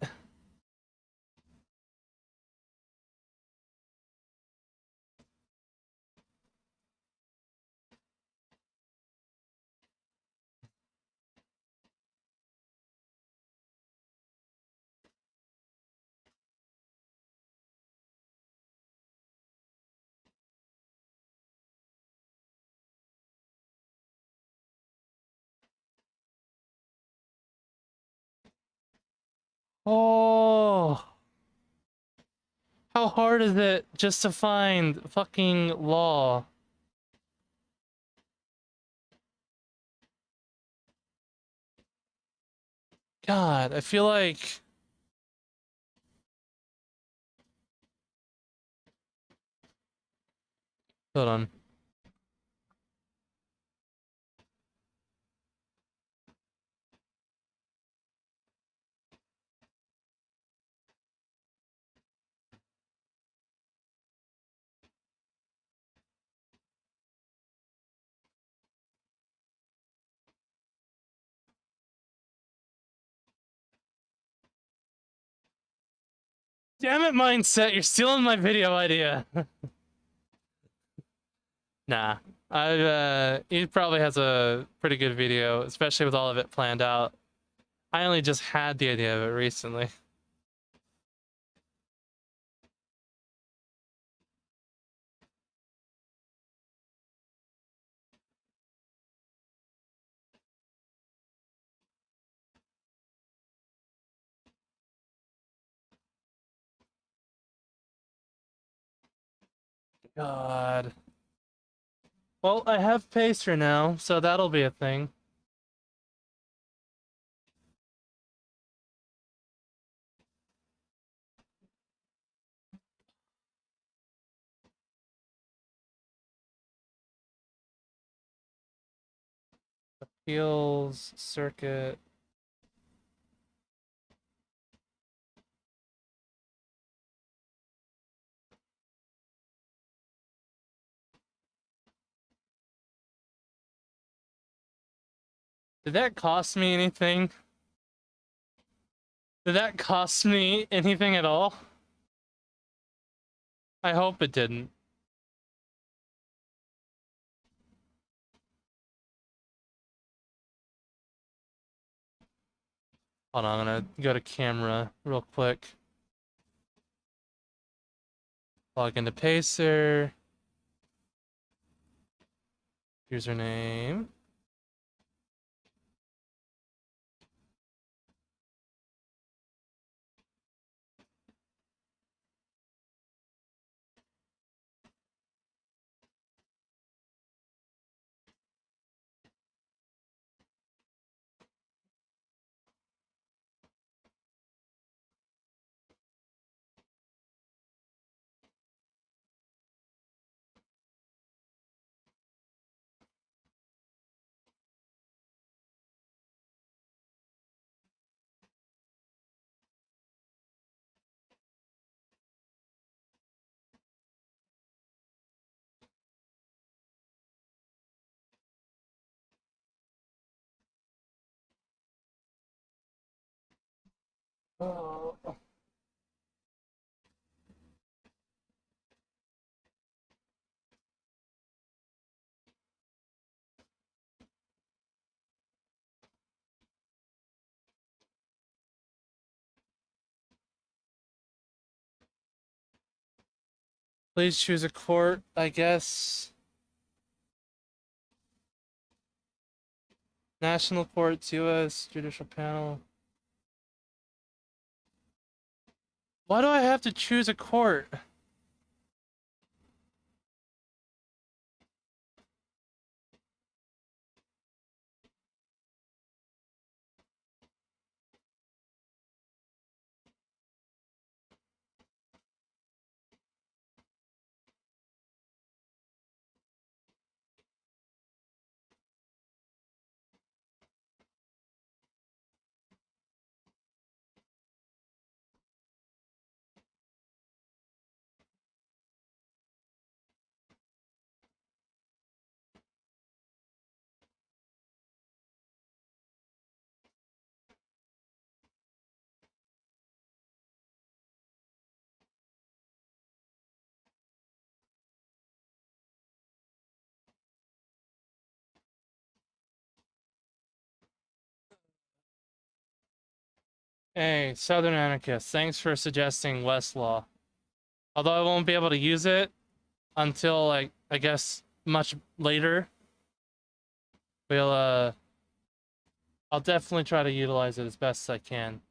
Oh. How hard is it just to find fucking law? God, I feel like... Hold on. Damn it, Mindset, you're stealing my video idea. Nah. He probably has a pretty good video, especially with all of it planned out. I only just had the idea of it recently. God. Well, I have Pacer now, so that'll be a thing. Appeals circuit. Did that cost me anything? Did that cost me anything at all? I hope it didn't. Hold on, I'm gonna go to camera real quick. Log into Pacer. Username. Oh. Please choose a court, I guess. National Courts, U.S. Judicial Panel. Why do I have to choose a court? Hey, Southern Anarchist, thanks for suggesting Westlaw. Although I won't be able to use it until, like, I guess much later. I'll definitely try to utilize it as best as I can.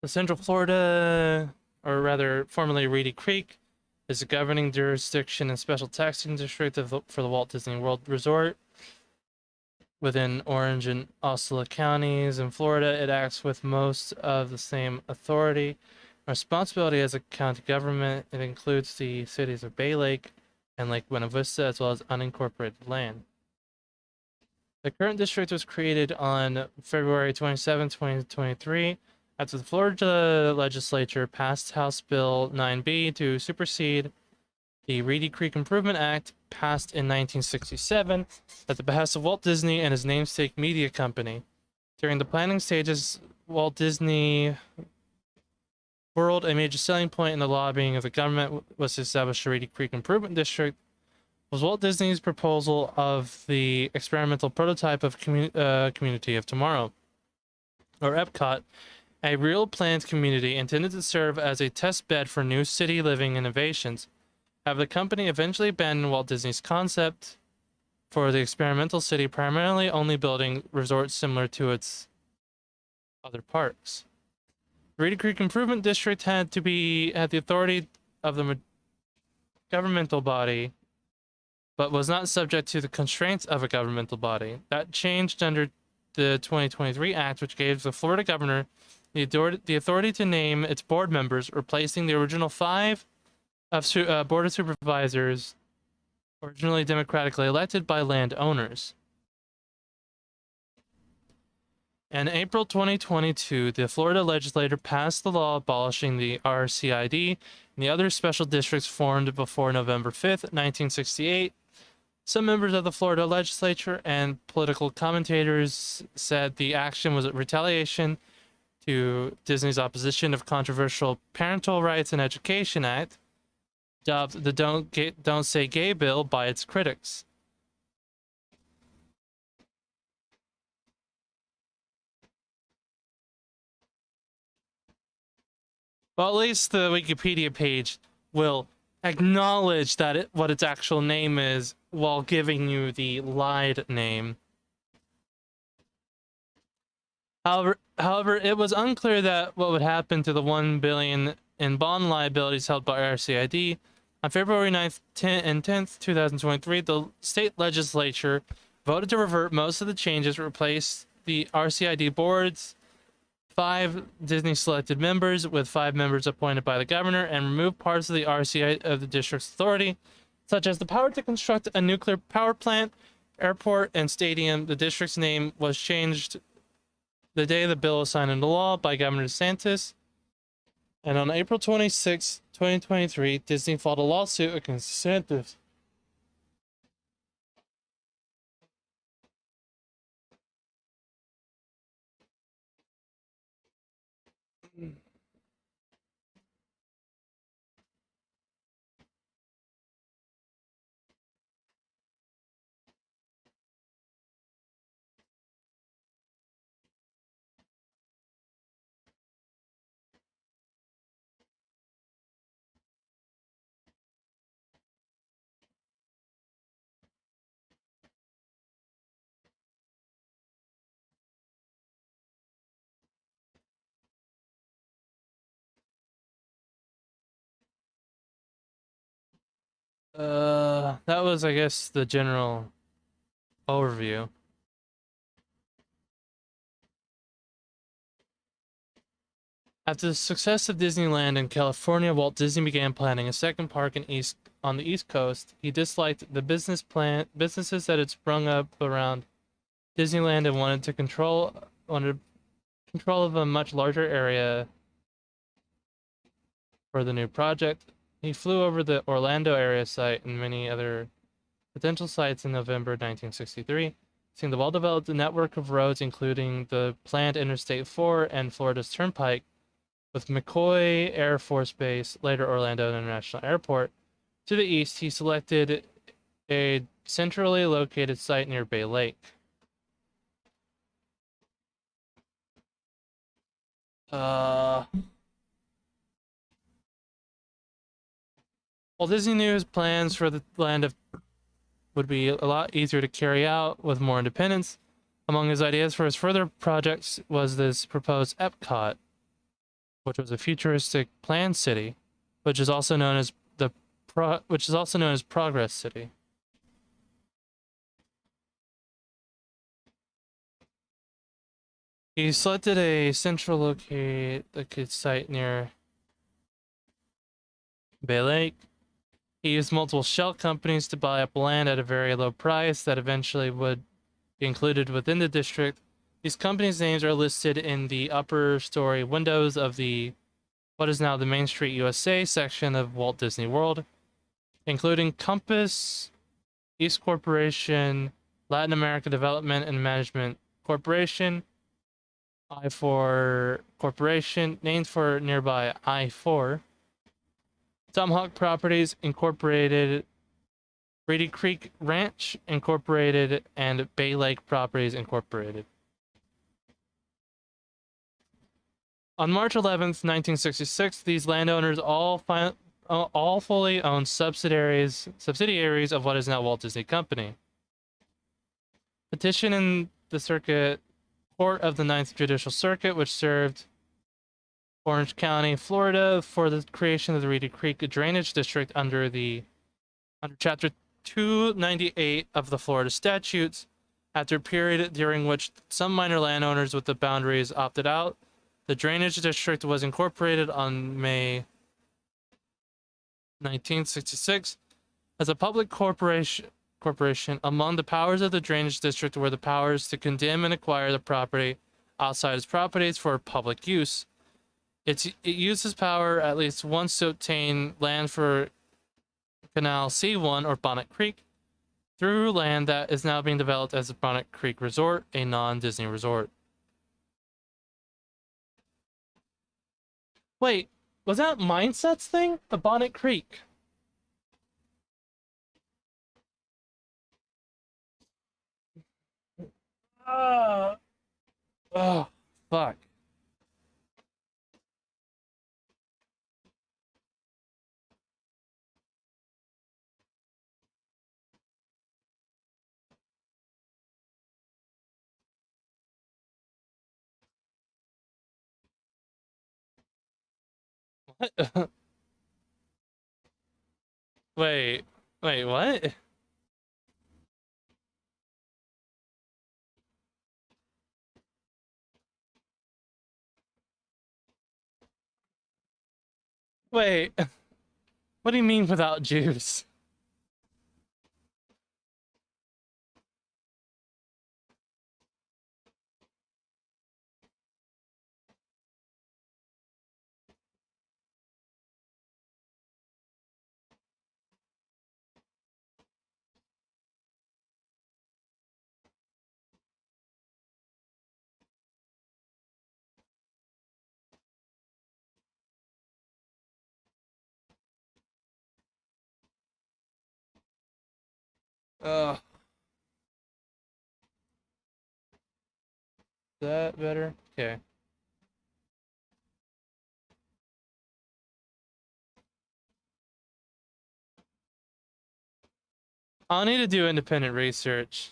The Central Florida, or rather formerly Reedy Creek, is a governing jurisdiction and special taxing district for the Walt Disney World Resort. Within Orange and Osceola counties in Florida, it acts with most of the same authority and responsibility as a county government. It includes the cities of Bay Lake and Lake Buena Vista, as well as unincorporated land. The current district was created on February 27, 2023, after the Florida legislature passed House Bill 9B to supersede the Reedy Creek Improvement Act, passed in 1967 at the behest of Walt Disney and his namesake media company. During the planning stages, Walt Disney World, a major selling point in the lobbying of the government was to establish a Reedy Creek Improvement District was Walt Disney's proposal of the experimental prototype of Community of Tomorrow, or Epcot, a real planned community intended to serve as a test bed for new city living innovations. However, the company eventually abandoned Walt Disney's concept for the experimental city, primarily only building resorts similar to its other parks. Reedy Creek Improvement District had the authority of the governmental body, but was not subject to the constraints of a governmental body. That changed under the 2023 Act, which gave the Florida governor the authority to name its board members, replacing the original 5 of Board of Supervisors, originally democratically elected by landowners. In April 2022, the Florida legislature passed the law abolishing the RCID and the other special districts formed before November 5th, 1968. Some members of the Florida legislature and political commentators said the action was a retaliation to Disney's opposition of controversial Parental Rights and Education Act, dubbed the Don't Say Gay bill by its critics. Well, at least the Wikipedia page will acknowledge that what its actual name is while giving you the lied name. However, it was unclear that what would happen to the $1 billion in bond liabilities held by RCID. On February 9th and 10th, 2023, the state legislature voted to revert most of the changes, replace the RCID boards, 5 Disney selected members with 5 members appointed by the governor, and remove parts of the RCID of the district's authority, such as the power to construct a nuclear power plant, airport, and stadium. The district's name was changed the day the bill was signed into law by Governor DeSantis. And on April 26, 2023, Disney filed a lawsuit against DeSantis. That was, I guess, the general overview. After the success of Disneyland in California, Walt Disney began planning a second park on the East Coast. He disliked the businesses that had sprung up around Disneyland and wanted control of a much larger area for the new project. He flew over the Orlando area site and many other potential sites in November 1963, seeing the well-developed network of roads, including the planned Interstate 4 and Florida's Turnpike, with McCoy Air Force Base, later Orlando International Airport. To the east, he selected a centrally located site near Bay Lake. Walt Disney knew his plans for the land would be a lot easier to carry out with more independence. Among his ideas for his further projects was this proposed Epcot, which was a futuristic planned city, which is also known as Progress City. He selected a central located site near Bay Lake. He used multiple shell companies to buy up land at a very low price that eventually would be included within the district. These companies' names are listed in the upper story windows of what is now the Main Street USA section of Walt Disney World, including Compass, East Corporation, Latin America Development and Management Corporation, I-4 Corporation, named for nearby I-4, Tomahawk Properties Incorporated, Reedy Creek Ranch Incorporated, and Bay Lake Properties Incorporated. On March 11th, 1966, these landowners all fully owned subsidiaries of what is now Walt Disney Company. Petition in the Circuit Court of the Ninth Judicial Circuit, which served Orange County, Florida, for the creation of the Reedy Creek Drainage District under Chapter 298 of the Florida statutes. After a period during which some minor landowners with the boundaries opted out, the drainage district was incorporated on May 1966 as a public corporation. Among the powers of the drainage district were the powers to condemn and acquire the property outside its properties for public use. It uses power at least once to obtain land for Canal C1 or Bonnet Creek through land that is now being developed as the Bonnet Creek Resort, a non-Disney resort. Wait, was that Mindset's thing? The Bonnet Creek. Oh, fuck. What? Wait, what? Wait, what do you mean without juice? Ugh. Is that better? Okay. I'll need to do independent research.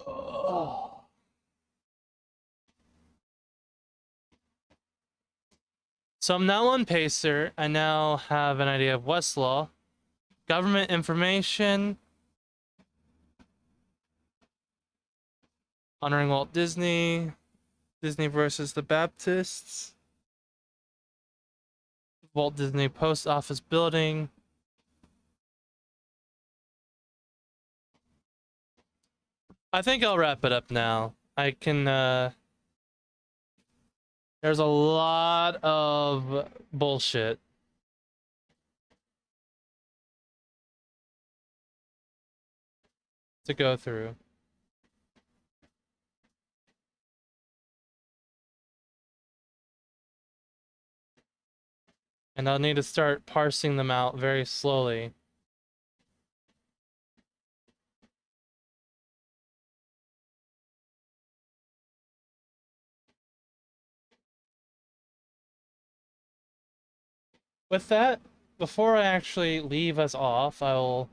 Oh. So I'm now on Pacer. I now have an idea of Westlaw. Government information. Honoring Walt Disney. Disney versus the Baptists. Walt Disney Post Office Building. I think I'll wrap it up now. I can, there's a lot of bullshit. To go through. And I'll need to start parsing them out very slowly. With that, before I actually leave us off, I'll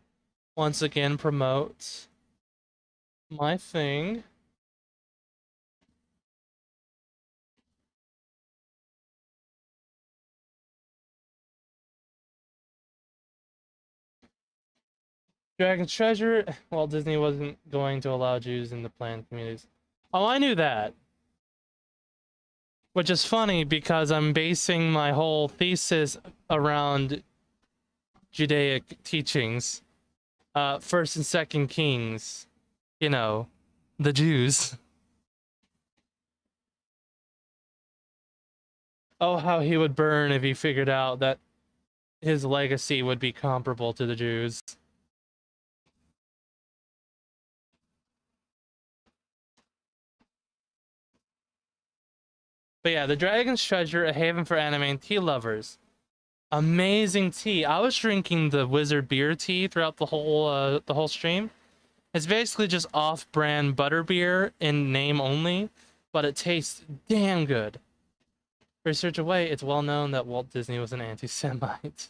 once again promote my thing. Dragon's Treasure. Well, Disney wasn't going to allow Jews in the planned communities. Oh, I knew that. Which is funny because I'm basing my whole thesis around Judaic teachings. First and Second Kings. You know, the Jews. Oh, how he would burn if he figured out that his legacy would be comparable to the Jews. But yeah, the Dragon's Treasure, a haven for anime and tea lovers. Amazing tea. I was drinking the Wizard beer tea throughout the whole stream. It's basically just off-brand butterbeer in name only, but it tastes damn good. Research away, it's well known that Walt Disney was an anti-Semite.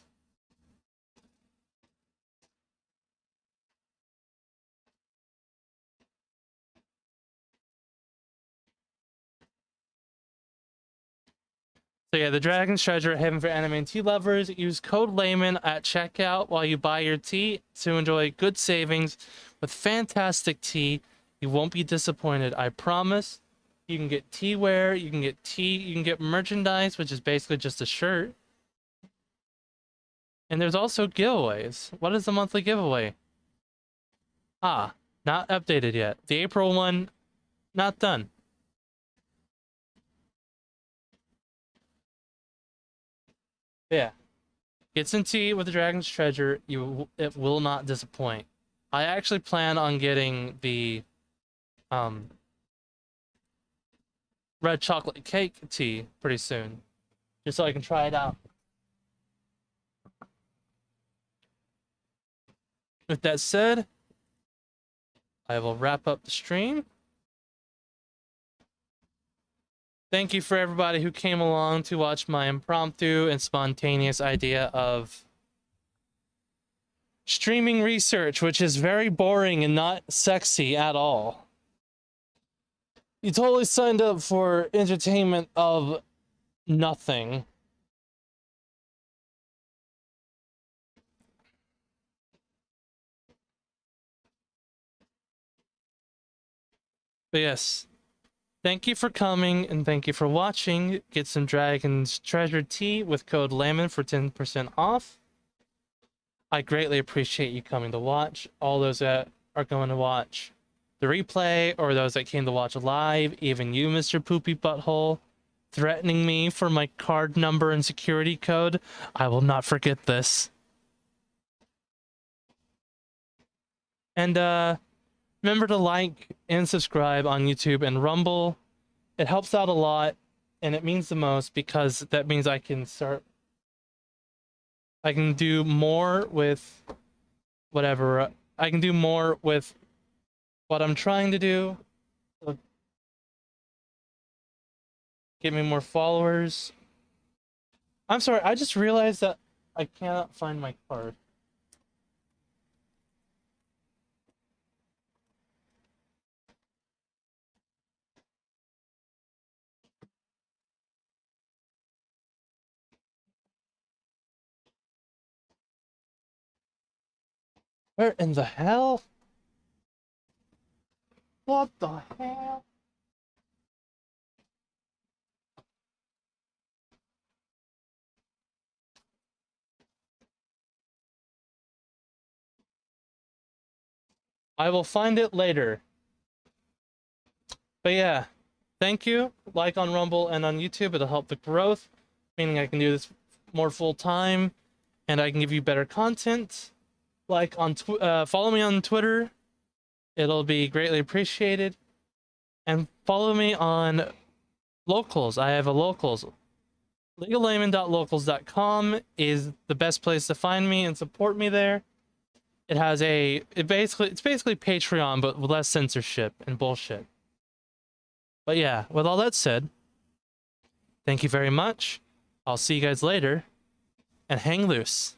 So yeah, the Dragon's Treasure, Heaven for Anime and Tea Lovers. Use code Layman at checkout while you buy your tea to enjoy good savings with fantastic tea. You won't be disappointed, I promise. You can get teaware, you can get tea, you can get merchandise, which is basically just a shirt. And there's also giveaways. What is the monthly giveaway? Ah, not updated yet. The April one, not done. Yeah. Get some tea with the Dragon's Treasure. It will not disappoint. I actually plan on getting the red chocolate cake tea pretty soon, just so I can try it out. With that said, I will wrap up the stream. Thank you for everybody who came along to watch my impromptu and spontaneous idea of streaming research, which is very boring and not sexy at all. You totally signed up for entertainment of nothing. But yes, thank you for coming and thank you for watching. Get some Dragon's Treasure tea with code LAMON for 10% off. I greatly appreciate you coming to watch. All those that are going to watch the replay or those that came to watch live, even you, Mr. Poopy Butthole, threatening me for my card number and security code. I will not forget this. And remember to like and subscribe on YouTube and Rumble. It helps out a lot and it means the most because that means I can do more with whatever. I can do more with what I'm trying to do. Get me more followers. I'm sorry, I just realized that I cannot find my card. Where in the hell? What the hell? I will find it later. But yeah, thank you. Like on Rumble and on YouTube, it'll help the growth, meaning I can do this more full time and I can give you better content. Like on follow me on Twitter. It'll be greatly appreciated. And follow me on locals. I have a locals. legallayman.locals.com is the best place to find me and support me there. It has it's basically Patreon but with less censorship and bullshit. But yeah, with all that said, thank you very much. I'll see you guys later and hang loose.